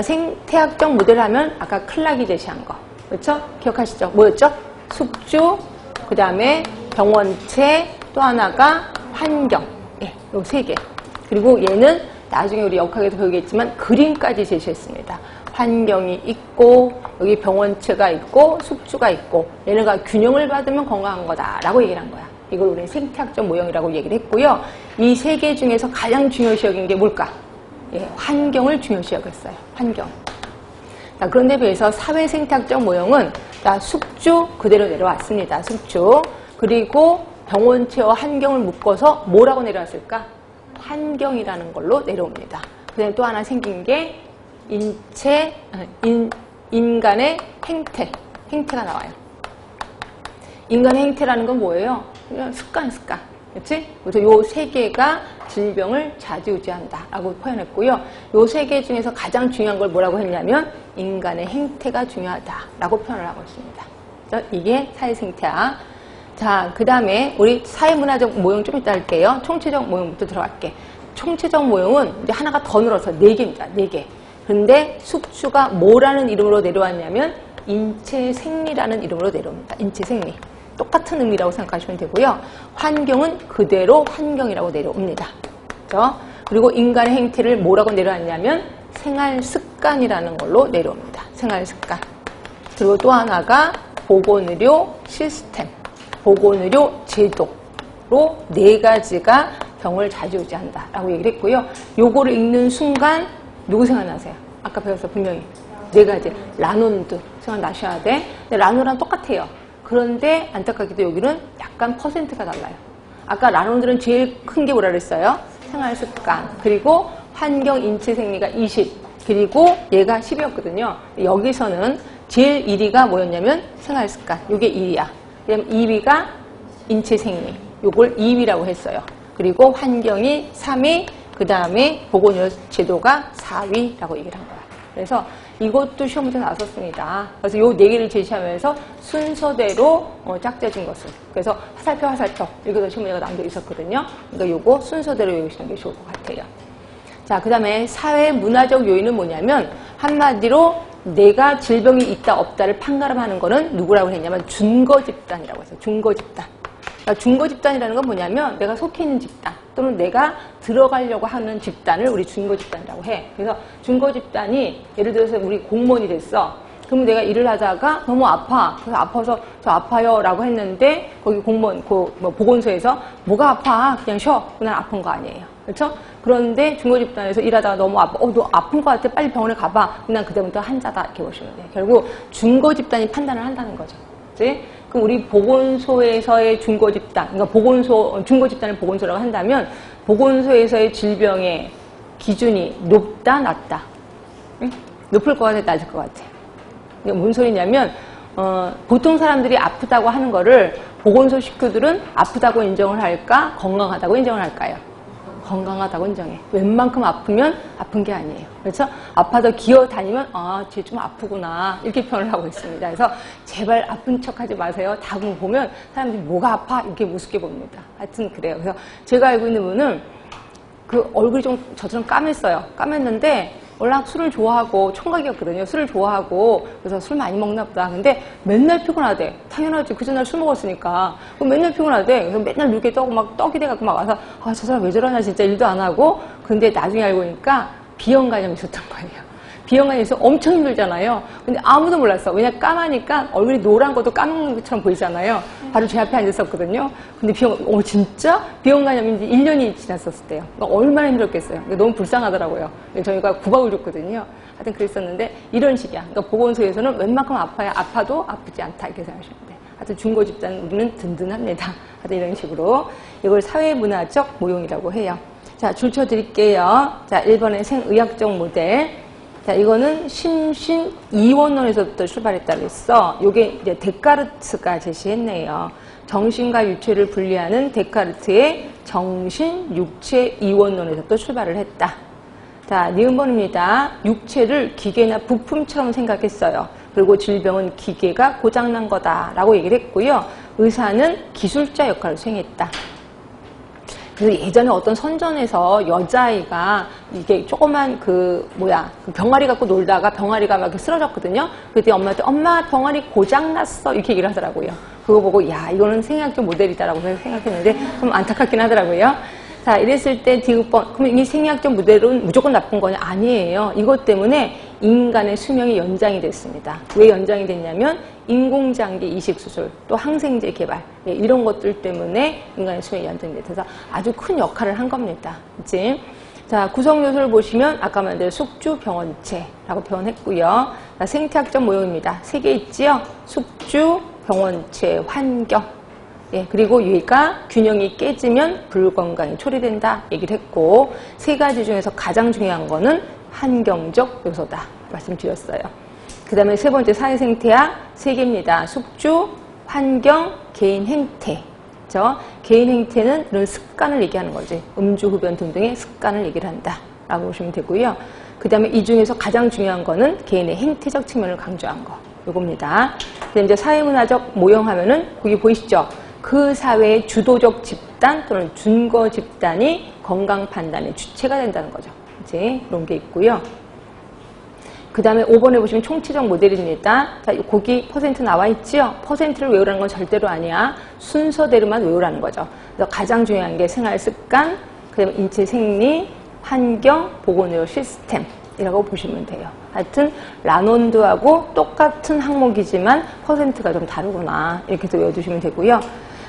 생태학적 모델 하면 아까 클락이 제시한 거. 그렇죠? 기억하시죠? 뭐였죠? 숙주, 그 다음에 병원체, 또 하나가 환경. 예, 요 3개. 그리고 얘는 나중에 우리 역학에서 배우겠지만 그림까지 제시했습니다. 환경이 있고 여기 병원체가 있고 숙주가 있고 얘네가 균형을 받으면 건강한 거다라고 얘기를 한 거야. 이걸 우리는 생태학적 모형이라고 얘기를 했고요. 이 3개 중에서 가장 중요시 여긴 게 뭘까? 예, 환경을 중요시 여겼어요. 환경. 자, 그런데 비해서 사회생태학적 모형은 숙주 그대로 내려왔습니다. 숙주. 그리고 병원체와 환경을 묶어서 뭐라고 내려왔을까? 환경이라는 걸로 내려옵니다. 그 다음에 또 하나 생긴 게 인간의 행태가 나와요. 인간의 행태라는 건 뭐예요? 그냥 습관. 그렇지? 그래서 요 3개가 질병을 좌지우지한다라고 표현했고요. 요 3개 중에서 가장 중요한 걸 뭐라고 했냐면 인간의 행태가 중요하다라고 표현을 하고 있습니다. 그래서 이게 사회생태학. 자, 그 다음에 우리 사회문화적 모형 좀 이따 할게요. 총체적 모형부터 들어갈게. 총체적 모형은 이제 하나가 더 늘어서 4개입니다. 4개. 그런데 숙주가 뭐라는 이름으로 내려왔냐면 인체생리라는 이름으로 내려옵니다. 인체생리. 똑같은 의미라고 생각하시면 되고요. 환경은 그대로 환경이라고 내려옵니다. 그렇죠? 그리고 인간의 행태를 뭐라고 내려왔냐면 생활습관이라는 걸로 내려옵니다. 생활습관. 그리고 또 하나가 보건의료 시스템, 보건의료 제도로 4가지가 병을 좌지우지한다라고 얘기를 했고요. 요거를 읽는 순간 누구 생각나세요? 아까 배웠어 분명히 4가지. 라논드 생각나셔야 돼. 근데 라논드랑 똑같아요. 그런데 안타깝게도 여기는 약간 퍼센트가 달라요. 아까 라논드는 제일 큰 게 뭐라 그랬어요? 생활습관. 그리고 환경 인체생리가 20. 그리고 얘가 10이었거든요. 여기서는 제일 1위가 뭐였냐면 생활습관. 요게 1위야. 그다음 2위가 인체생리. 요걸 2위라고 했어요. 그리고 환경이 3위. 그 다음에 보건의료 제도가 4위라고 얘기를 한 거야. 그래서 이것도 시험 문제 나왔었습니다. 그래서 요 4개를 제시하면서 순서대로 짝져진 것을. 그래서 화살표 이렇게 시험 문제가 나온 게 있었거든요. 그러니까 요거 순서대로 외우시는 게 좋을 것 같아요. 자, 그 다음에 사회문화적 요인은 뭐냐면 한마디로 내가 질병이 있다 없다를 판가름하는 거는 누구라고 했냐면 준거 집단이라고 했어요. 준거 집단. 그러니까 중거 집단이라는 건 뭐냐면 내가 속해 있는 집단 또는 내가 들어가려고 하는 집단을 우리 중거 집단이라고 해. 그래서 중거 집단이 예를 들어서 우리 공무원이 됐어. 그러면 내가 일을 하다가 너무 아파. 그래서 아파서 저 아파요 라고 했는데 거기 공무원 보건소에서 뭐가 아파? 그냥 쉬어. 그냥 아픈 거 아니에요. 그렇죠? 그런데 중거 집단에서 일하다가 너무 아파. 너 아픈 거 같아. 빨리 병원에 가봐. 그냥 그때부터 한자다 이렇게 보시면 돼요. 결국 중거 집단이 판단을 한다는 거죠. 그치? 그럼 우리 보건소에서의 중거 집단, 그러니까 중거 집단을 보건소라고 한다면 보건소에서의 질병의 기준이 높다, 낮다? 응? 높을 것 같아, 낮을 것 같아? 이게 뭔 소리냐면 보통 사람들이 아프다고 하는 거를 보건소 식구들은 아프다고 인정을 할까, 건강하다고 인정을 할까요? 건강하다고 인정해. 웬만큼 아프면 아픈 게 아니에요. 그렇죠? 아파서 기어다니면 쟤 좀 아프구나 이렇게 표현을 하고 있습니다. 그래서 제발 아픈 척하지 마세요. 다음 보면 사람들이 뭐가 아파 이렇게 우습게 봅니다. 하여튼 그래요. 그래서 제가 알고 있는 분은 그 얼굴이 좀 저처럼 까맸어요. 까맸는데 워낙 술을 좋아하고 총각이었거든요. 술을 좋아하고 그래서 술 많이 먹나 보다. 근데 맨날 피곤하대. 당연하지. 그 전날 술 먹었으니까. 맨날 피곤하대. 그래서 맨날 누게 떠고 막 떡이 돼갖고 막 와서 저 사람 왜 저러나 진짜 일도 안 하고. 근데 나중에 알고 보니까 비형간염이 있었던 거예요. 비형간염이 있어 엄청 힘들잖아요. 근데 아무도 몰랐어. 왜냐 까마니까 얼굴이 노란 것도 까만 것처럼 보이잖아요. 바로 제 앞에 앉았었거든요. 근데 진짜? 비형간염인지 1년이 지났었을 때요. 얼마나 힘들었겠어요. 너무 불쌍하더라고요. 저희가 구박을 줬거든요. 하여튼 그랬었는데 이런 식이야. 그러니까 보건소에서는 웬만큼 아파도 아프지 않다 이렇게 생각하시면 돼요. 하여튼 중고 집단 우리는 든든합니다. 하여튼 이런 식으로 이걸 사회문화적 모형이라고 해요. 자, 줄쳐 드릴게요. 자, 1번의 생의학적 모델. 자, 이거는 신신 이원론에서부터 출발했다고 했어. 요게 이제 데카르트가 제시했네요. 정신과 유체를 분리하는 데카르트의 정신, 육체 이원론에서부터 출발을 했다. 자, 니은번입니다. 육체를 기계나 부품처럼 생각했어요. 그리고 질병은 기계가 고장난 거다라고 얘기를 했고요. 의사는 기술자 역할을 수행했다. 그래서 예전에 어떤 선전에서 여자아이가 이게 조그만 병아리 갖고 놀다가 병아리가 막 쓰러졌거든요. 그때 엄마한테 엄마 병아리 고장났어 이렇게 얘기를 하더라고요. 그거 보고 야 이거는 생리학적 모델이다라고 생각했는데 좀 안타깝긴 하더라고요. 자, 이랬을 때 디귿번 그럼 이 생리학적 모델은 무조건 나쁜 거냐? 아니에요. 이것 때문에 인간의 수명이 연장이 됐습니다. 왜 연장이 됐냐면 인공장기 이식수술, 또 항생제 개발 이런 것들 때문에 인간의 수명이 연장이 돼서 아주 큰 역할을 한 겁니다. 그치? 자, 구성요소를 보시면 아까 말한 대로 숙주, 병원체라고 표현했고요. 자, 생태학적 모형입니다. 3개 있지요? 숙주, 병원체, 환경. 그리고 얘가 균형이 깨지면 불건강이 초래된다 얘기를 했고 3가지 중에서 가장 중요한 거는 환경적 요소다 말씀드렸어요. 그 다음에 3번째 사회생태학 3개입니다. 숙주, 환경, 개인 행태. 그렇죠? 개인 행태는 이런 습관을 얘기하는 거지. 음주, 흡연 등등의 습관을 얘기를 한다 라고 보시면 되고요. 그 다음에 이 중에서 가장 중요한 거는 개인의 행태적 측면을 강조한 거 요겁니다. 그 다음에 이제 사회문화적 모형하면은 거기 보이시죠? 그 사회의 주도적 집단 또는 준거 집단이 건강 판단의 주체가 된다는 거죠. 이제 그런 게 있고요. 그 다음에 5번에 보시면 총체적 모델입니다. 자, 거기 퍼센트 나와 있지요? 퍼센트를 외우라는 건 절대로 아니야. 순서대로만 외우라는 거죠. 그래서 가장 중요한 게 생활 습관, 그 다음에 인체 생리, 환경, 보건의료 시스템이라고 보시면 돼요. 하여튼 라논드하고 똑같은 항목이지만 퍼센트가 좀 다르구나. 이렇게 해서 외워두시면 되고요.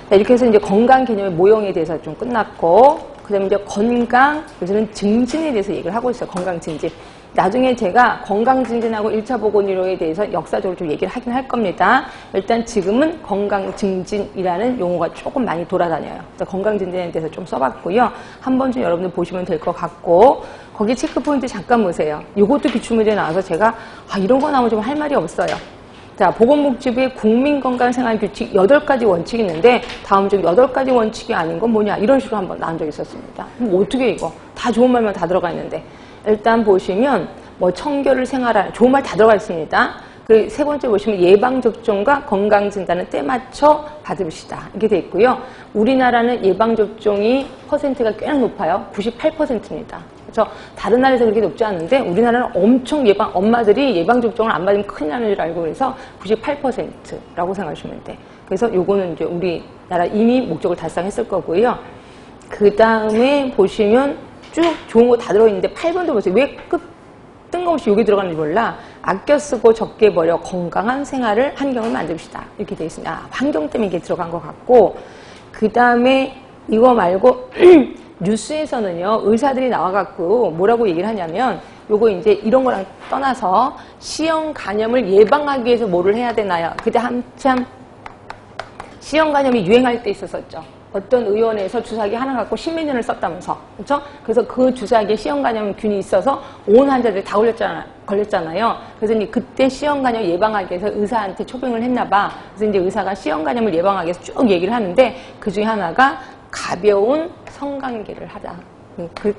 자, 이렇게 해서 이제 건강 개념의 모형에 대해서 좀 끝났고, 그 다음에 이제 건강, 요새는 증진에 대해서 얘기를 하고 있어요. 건강 증진. 나중에 제가 건강 증진하고 1차 보건의료에 대해서 역사적으로 좀 얘기를 하긴 할 겁니다. 일단 지금은 건강 증진이라는 용어가 조금 많이 돌아다녀요. 건강 증진에 대해서 좀 써봤고요. 한 번쯤 여러분들 보시면 될 것 같고, 거기 체크 포인트 잠깐 보세요. 이것도 기출문제 나와서 제가 이런 거 나오면 좀 할 말이 없어요. 자, 보건복지부의 국민건강생활규칙 8가지 원칙이 있는데 다음 중 8가지 원칙이 아닌 건 뭐냐 이런 식으로 한번 나온 적이 있었습니다. 그럼 어떻게 이거 다 좋은 말만 다 들어가 있는데 일단 보시면 뭐 청결을 생활하는 좋은 말 다 들어가 있습니다. 그 3번째 보시면 예방접종과 건강진단은 때맞춰 받으시다 이렇게 돼 있고요. 우리나라는 예방접종이 퍼센트가 꽤나 높아요. 98%입니다. 그래서 다른 나라에서 그렇게 높지 않은데 우리나라는 엄청 엄마들이 예방접종을 안 받으면 큰일 나는 줄 알고 그래서 98%라고 생각하시면 돼. 그래서 요거는 이제 우리 나라 이미 목적을 달성했을 거고요. 그 다음에 보시면 쭉 좋은 거 다 들어있는데 8번도 보세요. 왜 뜬금없이 여기 들어가는지 몰라. 아껴 쓰고 적게 버려 건강한 생활을 환경을 만듭시다. 이렇게 되어 있습니다. 환경 때문에 이게 들어간 것 같고, 그 다음에 이거 말고 뉴스에서는요, 의사들이 나와갖고 뭐라고 얘기를 하냐면, 요거 이제 이런 거랑 떠나서 C형 간염을 예방하기 위해서 뭐를 해야 되나요? 그때 한참 C형 간염이 유행할 때 있었었죠. 어떤 의원에서 주사기 하나 갖고 10몇 년을 썼다면서. 그렇죠? 그래서 그 주사기에 C형 간염균이 있어서 온 환자들이 다 걸렸잖아요. 그래서 이제 그때 C형 간염 예방하기 위해서 의사한테 초빙을 했나 봐. 그래서 이제 의사가 C형 간염을 예방하기 위해서 쭉 얘기를 하는데 그 중에 하나가 가벼운 성관계를 하자.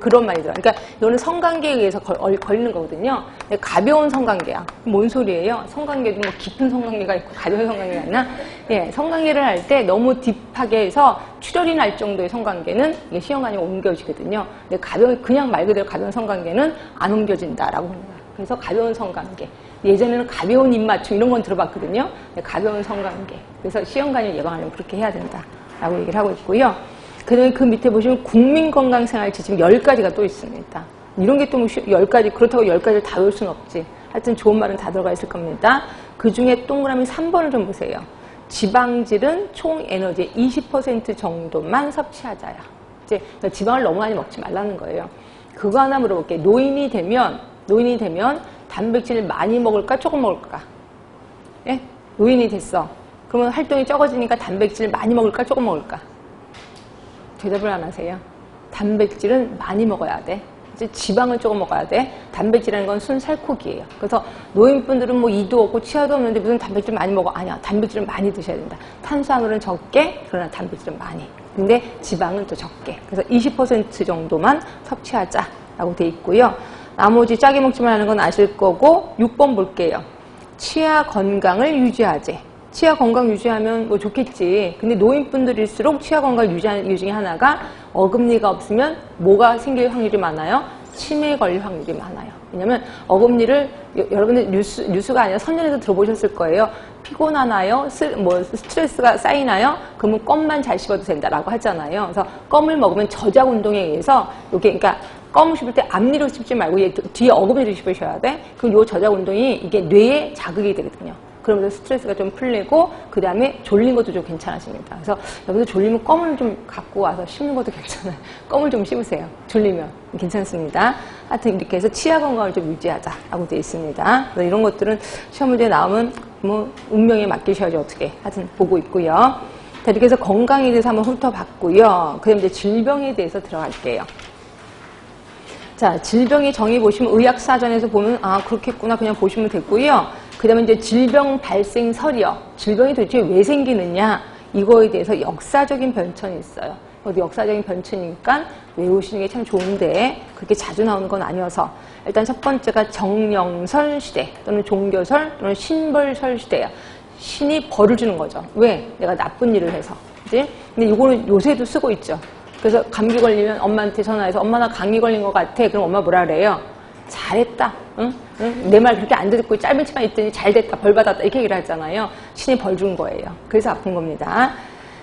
그런 말이더라. 그러니까 이거는 성관계에 의해서 걸리는 거거든요. 가벼운 성관계야. 뭔 소리예요? 성관계도 뭐 깊은 성관계가 있고 가벼운 성관계가 있나? 예, 성관계를 할 때 너무 딥하게 해서 출혈이 날 정도의 성관계는 이게 C형 간염이 옮겨지거든요. 근데 그냥 말 그대로 가벼운 성관계는 안 옮겨진다라고 합니다. 그래서 가벼운 성관계. 예전에는 가벼운 입맞춤 이런 건 들어봤거든요. 가벼운 성관계. 그래서 C형 간염 예방하려면 그렇게 해야 된다라고 얘기를 하고 있고요. 그 다음에 그 밑에 보시면 국민건강생활 지침 10가지가 또 있습니다. 이런 게 또 10가지, 그렇다고 10가지를 다 외울 수는 없지. 하여튼 좋은 말은 다 들어가 있을 겁니다. 그 중에 동그라미 3번을 좀 보세요. 지방질은 총 에너지의 20% 정도만 섭취하자야. 이제 지방을 너무 많이 먹지 말라는 거예요. 그거 하나 물어볼게요. 노인이 되면 단백질을 많이 먹을까, 조금 먹을까? 예? 노인이 됐어. 그러면 활동이 적어지니까 단백질을 많이 먹을까, 조금 먹을까? 대답을 안 하세요. 단백질은 많이 먹어야 돼. 이제 지방을 조금 먹어야 돼. 단백질이라는 건 순살코기예요. 그래서 노인분들은 뭐 이도 없고 치아도 없는데 무슨 단백질 많이 먹어? 아니야. 단백질은 많이 드셔야 된다. 탄수화물은 적게, 그러나 단백질은 많이. 근데 지방은 또 적게. 그래서 20% 정도만 섭취하자라고 돼 있고요. 나머지 짜게 먹지만 하는 건 아실 거고, 6번 볼게요. 치아 건강을 유지하재. 치아 건강 유지하면 뭐 좋겠지. 근데 노인분들일수록 치아 건강 유지하는 이유 중에 하나가 어금니가 없으면 뭐가 생길 확률이 많아요? 치매 걸릴 확률이 많아요. 왜냐면 어금니를 여러분들 뉴스가 아니라 선전에서 들어보셨을 거예요. 피곤하나요? 스트레스가 쌓이나요? 그러면 껌만 잘 씹어도 된다라고 하잖아요. 그래서 껌을 먹으면 저작 운동에 의해서 이게 그러니까 껌을 씹을 때 앞니로 씹지 말고 뒤에 어금니로 씹으셔야 돼. 그럼 요 저작 운동이 이게 뇌에 자극이 되거든요. 그러면서 스트레스가 좀 풀리고 그 다음에 졸린 것도 좀 괜찮아집니다. 그래서 여러분들 졸리면 껌을 좀 갖고 와서 씹는 것도 괜찮아요. 껌을 좀 씹으세요. 졸리면 괜찮습니다. 하여튼 이렇게 해서 치아 건강을 좀 유지하자라고 되어 있습니다. 그래서 이런 것들은 시험 문제 나오면 뭐 운명에 맡기셔야지 어떻게 하여튼 보고 있고요. 자, 이렇게 해서 건강에 대해서 한번 훑어봤고요. 그 다음에 이제 질병에 대해서 들어갈게요. 자, 질병의 정의 보시면 의학사전에서 보면 아 그렇겠구나 그냥 보시면 되고요. 그 다음에 이제 질병 발생설이요. 질병이 도대체 왜 생기느냐 이거에 대해서 역사적인 변천이 있어요. 역사적인 변천이니까 외우시는 게 참 좋은데 그렇게 자주 나오는 건 아니어서 일단 첫 번째가 정령설 시대 또는 종교설 또는 신벌설 시대예요. 신이 벌을 주는 거죠. 왜? 내가 나쁜 일을 해서. 그치? 근데 이거는 요새도 쓰고 있죠. 그래서 감기 걸리면 엄마한테 전화해서 엄마 나 감기 걸린 것 같아. 그럼 엄마 뭐라 그래요? 잘했다. 응? 응? 내 말 그렇게 안 듣고 짧은 치만 있더니 잘됐다. 벌 받았다. 이렇게 얘기를 하잖아요. 신이 벌 준 거예요. 그래서 아픈 겁니다.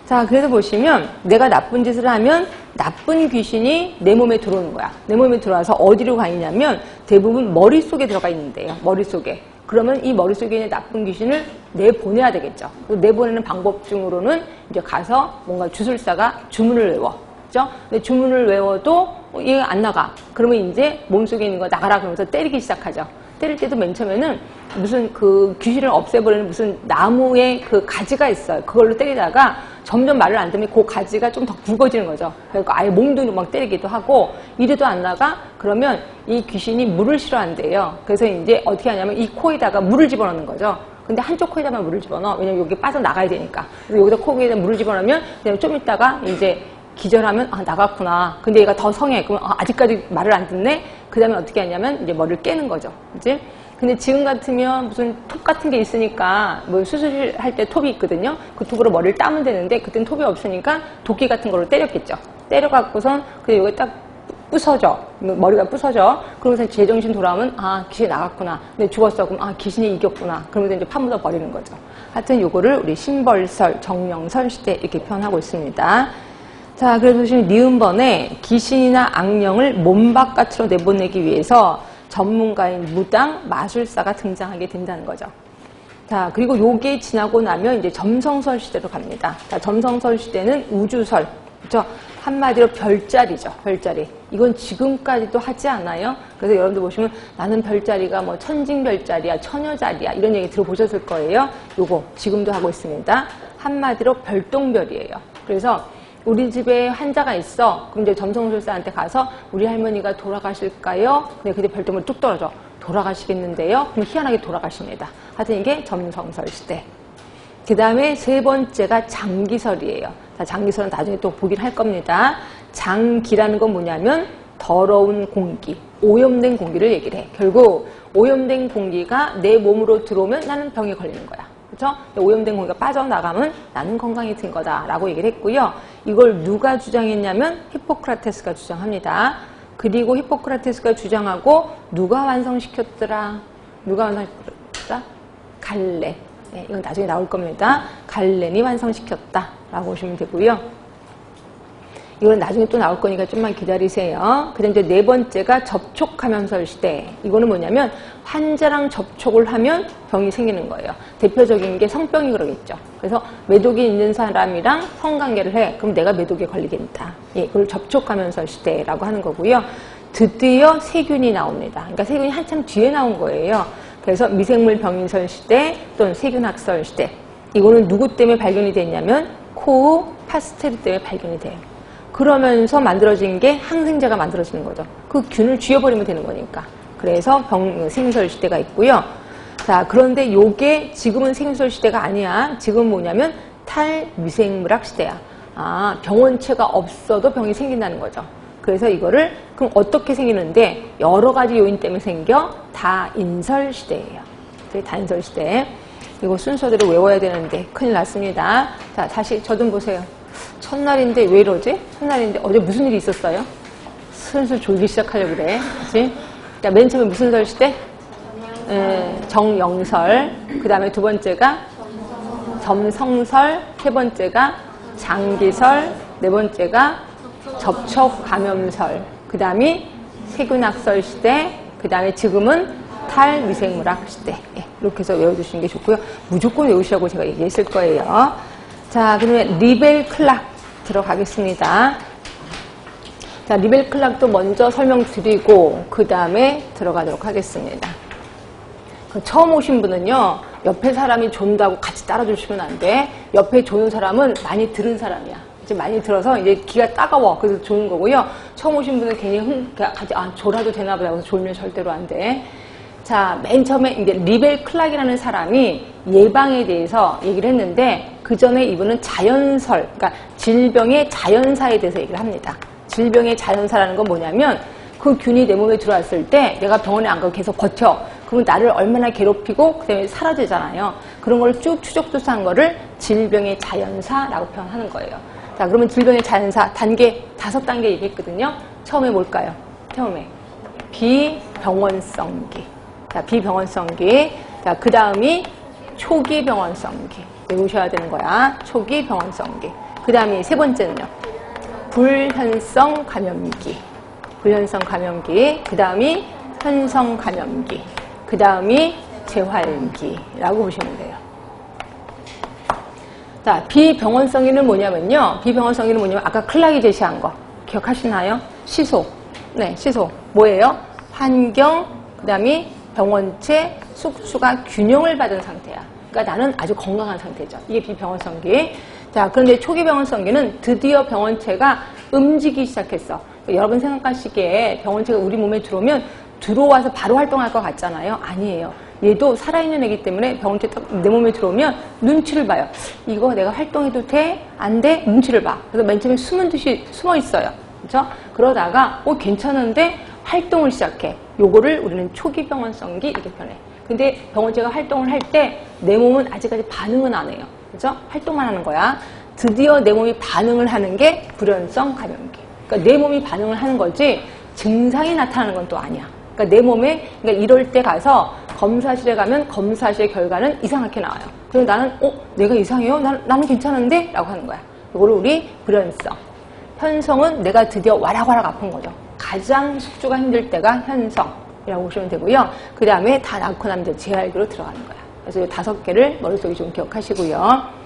자, 그래서 보시면 내가 나쁜 짓을 하면 나쁜 귀신이 내 몸에 들어오는 거야. 내 몸에 들어와서 어디로 가 있냐면 대부분 머릿속에 들어가 있는데요. 머릿속에. 그러면 이 머릿속에 있는 나쁜 귀신을 내보내야 되겠죠. 내보내는 방법 중으로는 이제 가서 뭔가 주술사가 주문을 외워. 그죠? 근데 주문을 외워도 얘가 안 나가. 그러면 이제 몸속에 있는 거 나가라 그러면서 때리기 시작하죠. 때릴 때도 맨 처음에는 무슨 그 귀신을 없애버리는 무슨 나무의 그 가지가 있어요. 그걸로 때리다가 점점 말을 안 듣면 그 가지가 좀 더 굵어지는 거죠. 그러니까 아예 몽둥이로 막 때리기도 하고 이래도 안 나가? 그러면 이 귀신이 물을 싫어한대요. 그래서 이제 어떻게 하냐면 이 코에다가 물을 집어넣는 거죠. 근데 한쪽 코에다만 물을 집어넣어. 왜냐면 여기 빠져나가야 되니까. 그래서 여기다 코에다 물을 집어넣으면 그냥 좀 있다가 이제 기절하면 아 나갔구나. 근데 얘가 더 성해. 그러면 아직까지 말을 안 듣네. 그 다음에 어떻게 하냐면 이제 머리를 깨는 거죠. 그치? 근데 지금 같으면 무슨 톱 같은 게 있으니까 뭐 수술할 때 톱이 있거든요. 그 톱으로 머리를 따면 되는데 그땐 톱이 없으니까 도끼 같은 걸로 때렸겠죠. 때려갖고선 그 여기 딱 부서져. 머리가 부서져. 그러면서 제정신 돌아오면, 아, 귀신이 나갔구나. 근데 죽었어. 그럼, 아, 귀신이 이겼구나. 그러면서 이제 파묻어 버리는 거죠. 하여튼 요거를 우리 신벌설, 정령설 시대 이렇게 표현하고 있습니다. 자, 그래서 보시면 니은번에 귀신이나 악령을 몸 바깥으로 내보내기 위해서 전문가인 무당, 마술사가 등장하게 된다는 거죠. 자, 그리고 요게 지나고 나면 이제 점성설 시대로 갑니다. 자, 점성설 시대는 우주설. 그렇죠? 한마디로 별자리죠. 별자리. 이건 지금까지도 하지 않아요? 그래서 여러분들 보시면 나는 별자리가 뭐 천징별자리야, 처녀자리야 이런 얘기 들어보셨을 거예요. 요거 지금도 하고 있습니다. 한마디로 별똥별이에요. 그래서 우리 집에 환자가 있어. 그럼 이제 점성술사한테 가서 우리 할머니가 돌아가실까요? 근데 그때 별똥별 뚝 떨어져. 돌아가시겠는데요? 그럼 희한하게 돌아가십니다. 하여튼 이게 점성설 시대. 그 다음에 세 번째가 장기설이에요. 자, 장기설은 나중에 또 보긴 할 겁니다. 장기라는 건 뭐냐면 더러운 공기, 오염된 공기를 얘기를 해. 결국 오염된 공기가 내 몸으로 들어오면 나는 병에 걸리는 거야. 그렇죠? 오염된 공기가 빠져나가면 나는 건강해진 거다라고 얘기를 했고요. 이걸 누가 주장했냐면 히포크라테스가 주장합니다. 그리고 히포크라테스가 주장하고 누가 완성시켰더라? 누가 완성시켰더라? 갈렌. 네, 이건 나중에 나올 겁니다. 갈렌이 완성시켰다라고 보시면 되고요. 이건 나중에 또 나올 거니까 좀만 기다리세요. 그 다음 이제 네 번째가 접촉감염설 시대. 이거는 뭐냐면 환자랑 접촉을 하면 병이 생기는 거예요. 대표적인 게 성병이 그러겠죠. 그래서 매독이 있는 사람이랑 성관계를 해. 그럼 내가 매독에 걸리겠다. 예, 이걸 접촉감염설 시대라고 하는 거고요. 드디어 세균이 나옵니다. 그러니까 세균이 한참 뒤에 나온 거예요. 그래서 미생물 병인설 시대 또는 세균학설 시대. 이거는 누구 때문에 발견이 됐냐면 코우 파스테르 때문에 발견이 돼요. 그러면서 만들어진 게 항생제가 만들어지는 거죠. 그 균을 쥐어버리면 되는 거니까. 그래서 생설 시대가 있고요. 자, 그런데 요게 지금은 생설 시대가 아니야. 지금 뭐냐면 탈미생물학 시대야. 아, 병원체가 없어도 병이 생긴다는 거죠. 그래서 이거를 그럼 어떻게 생기는데 여러 가지 요인 때문에 생겨 다인설 시대예요. 다인설 시대. 이거 순서대로 외워야 되는데 큰일 났습니다. 자, 다시 저 좀 보세요. 첫날인데 왜 이러지? 첫날인데 어제 무슨 일이 있었어요? 슬슬 졸기 시작하려고 그래. 그치? 자, 맨 처음에 무슨 설 시대? 정영설. 그 다음에 두 번째가 점성설. 세 번째가 장기설. 네 번째가 접촉감염설. 그 다음이 세균학설 시대. 그 다음에 지금은 탈미생물학 시대. 예, 이렇게 해서 외워주시는 게 좋고요. 무조건 외우시라고 제가 얘기했을 거예요. 자, 그러면 리벨 클락 들어가겠습니다. 자, 리벨 클락도 먼저 설명드리고 그 다음에 들어가도록 하겠습니다. 처음 오신 분은요, 옆에 사람이 존다고 같이 따라주시면 안 돼. 옆에 조는 사람은 많이 들은 사람이야. 이제 많이 들어서 이제 귀가 따가워. 그래서 조는 거고요. 처음 오신 분은 괜히 같이 졸아도 되나 보다. 그래서 졸면 절대로 안 돼. 자, 맨 처음에 이제 리벨 클락이라는 사람이 예방에 대해서 얘기를 했는데 그 전에 이분은 자연설, 그러니까 질병의 자연사에 대해서 얘기를 합니다. 질병의 자연사라는 건 뭐냐면 그 균이 내 몸에 들어왔을 때 내가 병원에 안 가고 계속 버텨. 그러면 나를 얼마나 괴롭히고 그다음에 사라지잖아요. 그런 걸 쭉 추적조사한 거를 질병의 자연사라고 표현하는 거예요. 자, 그러면 질병의 자연사 단계 5단계 얘기했거든요. 처음에 뭘까요? 처음에 비병원성기. 자, 비병원성기. 자, 그 다음이 초기 병원성기. 외우셔야 되는 거야. 초기 병원성기. 그 다음이 세 번째는요. 불현성 감염기. 불현성 감염기. 그 다음이 현성 감염기. 그 다음이 재활기라고 보시면 돼요. 자, 비병원성기는 뭐냐면요. 비병원성기는 뭐냐면 아까 클락이 제시한 거 기억하시나요? 시소. 네, 시소. 뭐예요? 환경, 그 다음에 병원체, 숙주가 균형을 받은 상태야. 그러니까 나는 아주 건강한 상태죠. 이게 비병원성기. 자, 그런데 초기 병원성기는 드디어 병원체가 움직이기 시작했어. 여러분 생각하시기에 병원체가 우리 몸에 들어오면 들어와서 바로 활동할 것 같잖아요. 아니에요. 얘도 살아있는 애기 때문에 병원체 딱 내 몸에 들어오면 눈치를 봐요. 이거 내가 활동해도 돼? 안 돼? 눈치를 봐. 그래서 맨 처음에 숨은 듯이 숨어 있어요. 그렇죠? 그러다가 괜찮은데 활동을 시작해. 요거를 우리는 초기 병원성기 이렇게 표현해. 근데 병원체가 활동을 할 때 내 몸은 아직까지 반응은 안 해요. 그죠? 활동만 하는 거야. 드디어 내 몸이 반응을 하는 게 불현성 감염기. 그러니까 내 몸이 반응을 하는 거지 증상이 나타나는 건 또 아니야. 그러니까 내 몸에, 그러니까 이럴 때 가서 검사실에 가면 검사실의 결과는 이상하게 나와요. 그래서 나는, 내가 이상해요? 나는 괜찮은데? 라고 하는 거야. 이거를 우리 불연성. 현성은 내가 드디어 와락와락 아픈 거죠. 가장 숙주가 힘들 때가 현성이라고 보시면 되고요. 그 다음에 다 낳고 나면 이제 재활기로 들어가는 거야. 그래서 이 5개를 머릿속에 좀 기억하시고요.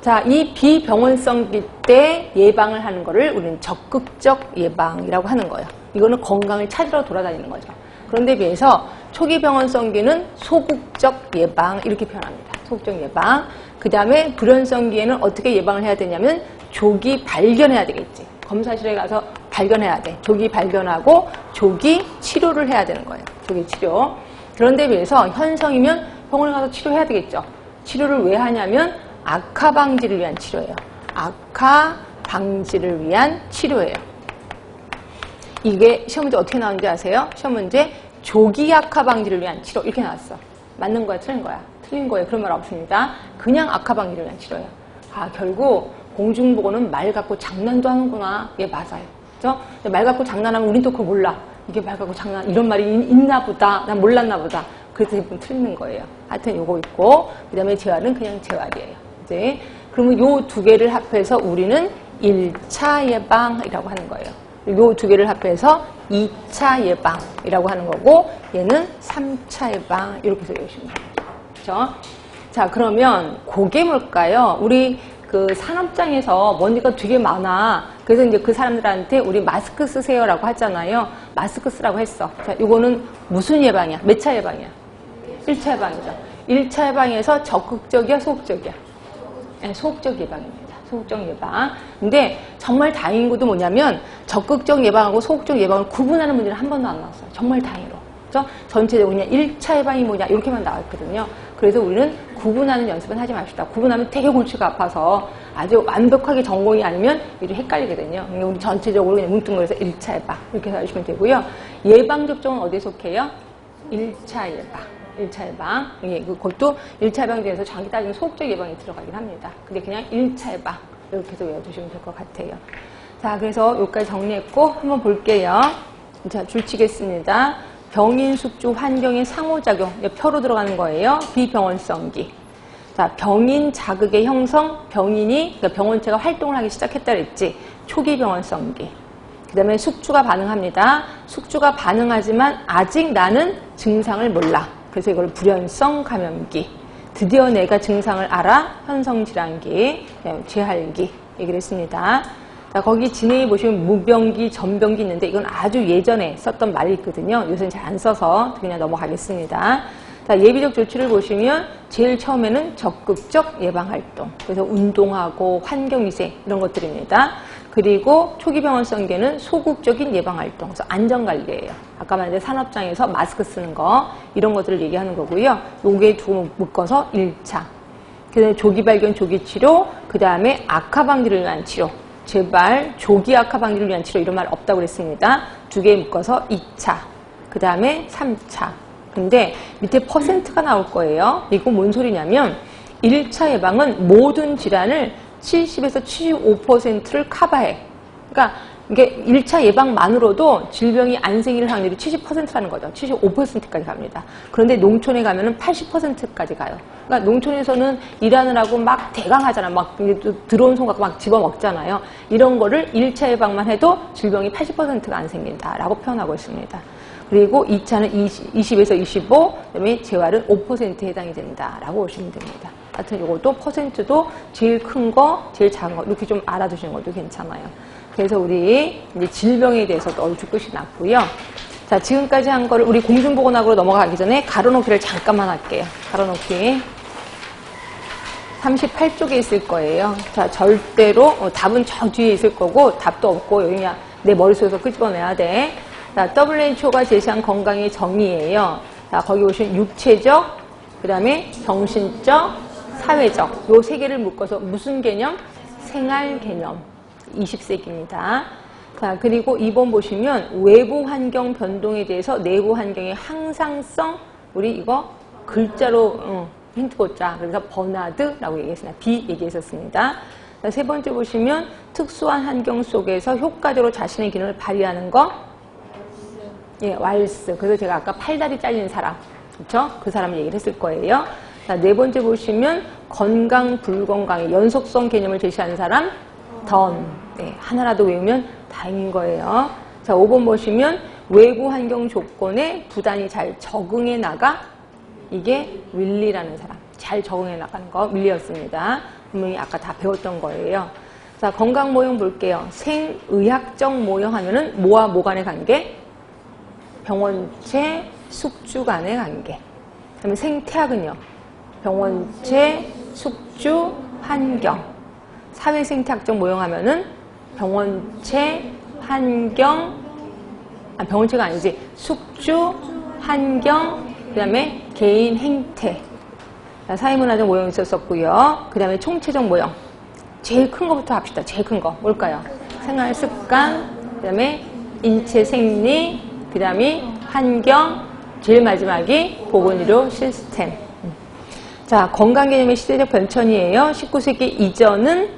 자, 이 비병원성기 때 예방을 하는 거를 우리는 적극적 예방이라고 하는 거예요. 이거는 건강을 찾으러 돌아다니는 거죠. 그런데 비해서 초기 병원성기는 소극적 예방 이렇게 표현합니다. 소극적 예방. 그 다음에 불연성기에는 어떻게 예방을 해야 되냐면 조기 발견해야 되겠지. 검사실에 가서 발견해야 돼. 조기 발견하고 조기 치료를 해야 되는 거예요. 조기 치료. 그런데 비해서 현성이면 병원에 가서 치료해야 되겠죠. 치료를 왜 하냐면 악화 방지를 위한 치료예요. 악화 방지를 위한 치료예요. 이게 시험 문제 어떻게 나오는지 아세요? 시험 문제 조기 악화 방지를 위한 치료 이렇게 나왔어. 맞는 거야? 틀린 거야? 틀린 거예요. 그런 말 없습니다. 그냥 악화 방지를 위한 치료예요. 아, 결국 공중보고는 말 갖고 장난도 하는구나. 예, 맞아요. 그죠? 말 갖고 장난하면 우린 또 그걸 몰라. 이게 말 갖고 장난, 이런 말이 있나 보다. 난 몰랐나 보다. 그래서 대부분 틀리는 거예요. 하여튼 요거 있고, 그 다음에 재활은 그냥 재활이에요. 이제, 그러면 요 2개를 합해서 우리는 1차 예방이라고 하는 거예요. 요 2개를 합해서 2차 예방이라고 하는 거고, 얘는 3차 예방, 이렇게 해서 외우시면 돼요. 그죠? 자, 그러면 그게 뭘까요? 우리 그 산업장에서 먼지가 되게 많아. 그래서 이제 그 사람들한테 우리 마스크 쓰세요라고 하잖아요. 마스크 쓰라고 했어. 자, 요거는 무슨 예방이야? 몇 차 예방이야? 1차 예방이죠. 1차 예방에서 적극적이야, 소극적이야? 네, 소극적 예방입니다. 소극적 예방. 근데 정말 다행인 것도 뭐냐면 적극적 예방하고 소극적 예방을 구분하는 문제는 한 번도 안 나왔어요. 정말 다행으로. 그렇죠? 전체적으로 그냥 1차 예방이 뭐냐 이렇게만 나왔거든요. 그래서 우리는 구분하는 연습은 하지 맙시다. 구분하면 되게 골치가 아파서 아주 완벽하게 전공이 아니면 이제 헷갈리거든요. 그러니까 우리 전체적으로 그냥 뭉뚱그려서 1차 예방 이렇게 해서 하시면 되고요. 예방접종은 어디에 속해요? 1차 예방. 1차 예방. 예, 그것도 1차 예방에 대해서 정확히 따지면 소극적 예방이 들어가긴 합니다. 근데 그냥 1차 예방. 이렇게 해서 외워두시면 될 것 같아요. 자, 그래서 여기까지 정리했고, 한번 볼게요. 자, 줄치겠습니다. 병인, 숙주, 환경의 상호작용. 표로 들어가는 거예요. 비병원성기. 자, 병인 자극의 형성, 병인이, 그러니까 병원체가 활동을 하기 시작했다 그랬지. 초기 병원성기. 그 다음에 숙주가 반응합니다. 숙주가 반응하지만 아직 나는 증상을 몰라. 그래서 이걸 불연성 감염기. 드디어 내가 증상을 알아. 현성질환기, 재활기 얘기를 했습니다. 자, 거기 진행해 보시면 무병기, 전병기 있는데 이건 아주 예전에 썼던 말이 있거든요. 요새는 잘 안 써서 그냥 넘어가겠습니다. 자, 예비적 조치를 보시면 제일 처음에는 적극적 예방활동. 그래서 운동하고 환경위생 이런 것들입니다. 그리고 초기 병원성계는 소극적인 예방활동, 그래서 안전관리예요. 아까 말한 산업장에서 마스크 쓰는 거 이런 것들을 얘기하는 거고요. 요게 두 묶어서 1차. 그 다음에 조기 발견, 조기 치료, 그 다음에 악화 방지를 위한 치료. 제발 조기 악화 방지를 위한 치료 이런 말 없다고 그랬습니다. 2개 묶어서 2차. 그 다음에 3차. 근데 밑에 퍼센트가 나올 거예요. 이거 뭔 소리냐면 1차 예방은 모든 질환을 70에서 75%를 커버해. 그러니까 이게 1차 예방만으로도 질병이 안 생길 확률이 70%라는 거죠. 75%까지 갑니다. 그런데 농촌에 가면은 80%까지 가요. 그러니까 농촌에서는 일하느라고 막 대강하잖아. 막 들어온 손 갖고 막 집어먹잖아요. 이런 거를 1차 예방만 해도 질병이 80%가 안 생긴다라고 표현하고 있습니다. 그리고 2차는 20에서 25, 그다음에 재활은 5%에 해당이 된다라고 보시면 됩니다. 하여튼 이것도 퍼센트도 제일 큰 거, 제일 작은 거 이렇게 좀 알아두시는 것도 괜찮아요. 그래서 우리 이제 질병에 대해서도 얼추 끝이 났고요. 자, 지금까지 한 거를 우리 공중보건학으로 넘어가기 전에 가로놓기를 잠깐만 할게요. 가로놓기. 38쪽에 있을 거예요. 자, 절대로 답은 저 뒤에 있을 거고 답도 없고 여기 그냥 내 머릿속에서 끄집어내야 돼. 자, WHO가 제시한 건강의 정의예요. 자, 거기 보시면 육체적, 그 다음에 정신적, 사회적 요 세 개를 묶어서 무슨 개념? 생활 개념. 20세기입니다. 자, 그리고 2번 보시면 외부 환경 변동에 대해서 내부 환경의 항상성 우리 이거 글자로 힌트 꽂자. 그래서 버나드라고 얘기했습니다. B 얘기했었습니다. 자, 세 번째 보시면 특수한 환경 속에서 효과적으로 자신의 기능을 발휘하는 거 예, 왈스. 그래서 제가 아까 팔다리 잘린 사람, 그렇죠? 그 사람을 얘기를 했을 거예요. 자, 네 번째 보시면 건강, 불건강의 연속성 개념을 제시하는 사람, 던. 네, 하나라도 외우면 다행인 거예요. 자, 5번 보시면 외부 환경 조건에 부단히 잘 적응해 나가. 이게 윌리라는 사람. 잘 적응해 나가는 거 윌리였습니다. 분명히 아까 다 배웠던 거예요. 자, 건강 모형 볼게요. 생의학적 모형 하면은 뭐와 뭐 간의 관계? 병원체, 숙주 간의 관계. 그다음에 생태학은요. 병원체, 숙주, 환경. 사회생태학적 모형 하면은 병원체, 환경, 병원체가 아니지. 숙주, 환경, 그 다음에 개인 행태. 자, 사회문화적 모형 있었었고요. 그 다음에 총체적 모형. 제일 큰 거부터 합시다. 제일 큰 거. 뭘까요? 생활 습관, 그 다음에 인체 생리, 그 다음에 환경, 제일 마지막이 보건의료 시스템. 자, 건강 개념의 시대적 변천이에요. 19세기 이전은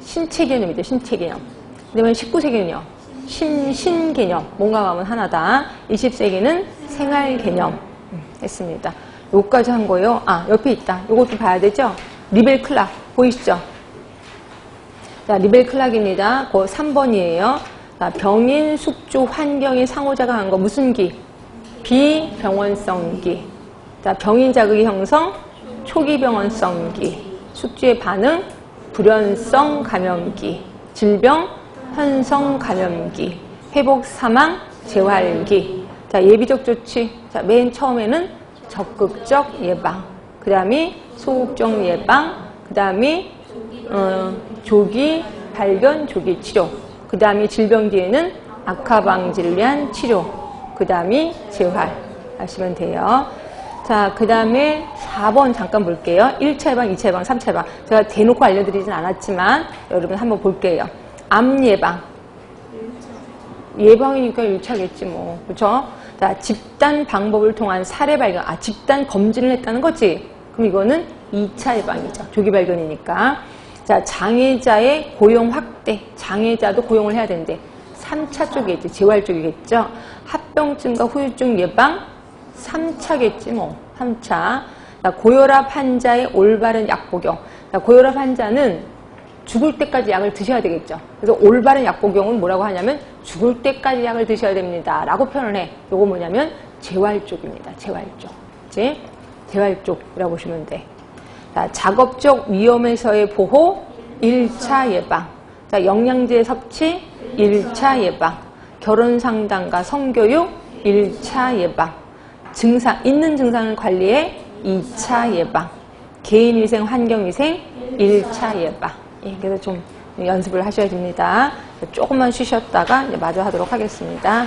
신체 개념이죠. 신체 개념. 그다음에 19세기는요. 신 개념. 뭔가 하면 하나다. 20세기는 생활 개념 했습니다. 요까지 한 거예요. 아, 옆에 있다. 요것도 봐야 되죠? 리벨 클락 보이시죠? 자, 리벨 클락입니다. 그 3번이에요. 자, 병인, 숙주, 환경이 상호작용한 거 무슨 기? 비병원성기. 자, 병인 자극의 형성, 초기 병원성기. 숙주의 반응, 불연성 감염기. 질병, 현성 감염기. 회복, 사망, 재활기. 자, 예비적 조치. 자, 맨 처음에는 적극적 예방. 그 다음에 소극적 예방. 그 다음에 조기 발견, 조기 치료. 그 다음에 질병 뒤에는 악화 방지를 위한 치료. 그 다음에 재활 하시면 돼요. 자, 그 다음에 4번 잠깐 볼게요. 1차 예방, 2차 예방, 3차 예방. 제가 대놓고 알려드리진 않았지만 여러분 한번 볼게요. 암 예방. 예방이니까 1차겠지 뭐. 그렇죠? 자, 집단 방법을 통한 사례 발견. 아, 집단 검진을 했다는 거지? 그럼 이거는 2차 예방이죠. 조기 발견이니까. 자, 장애자의 고용 확대. 장애자도 고용을 해야 되는데 3차 쪽이겠지. 재활 쪽이겠죠. 합병증과 후유증 예방 3차겠지 뭐. 3차. 자, 고혈압 환자의 올바른 약 복용. 자, 고혈압 환자는 죽을 때까지 약을 드셔야 되겠죠. 그래서 올바른 약 복용은 뭐라고 하냐면 죽을 때까지 약을 드셔야 됩니다. 라고 표현을 해. 요거 뭐냐면 재활 쪽입니다. 재활 쪽. 그치? 재활 쪽이라고 보시면 돼. 자, 작업적 위험에서의 보호 1차 예방. 자, 영양제 섭취 1차 예방. 결혼 상담과 성교육 1차 예방. 증상, 있는 증상을 관리해 2차 예방. 개인위생, 환경위생 1차 예방. 예, 그래서 좀 연습을 하셔야 됩니다. 조금만 쉬셨다가 이제 마저 하도록 하겠습니다.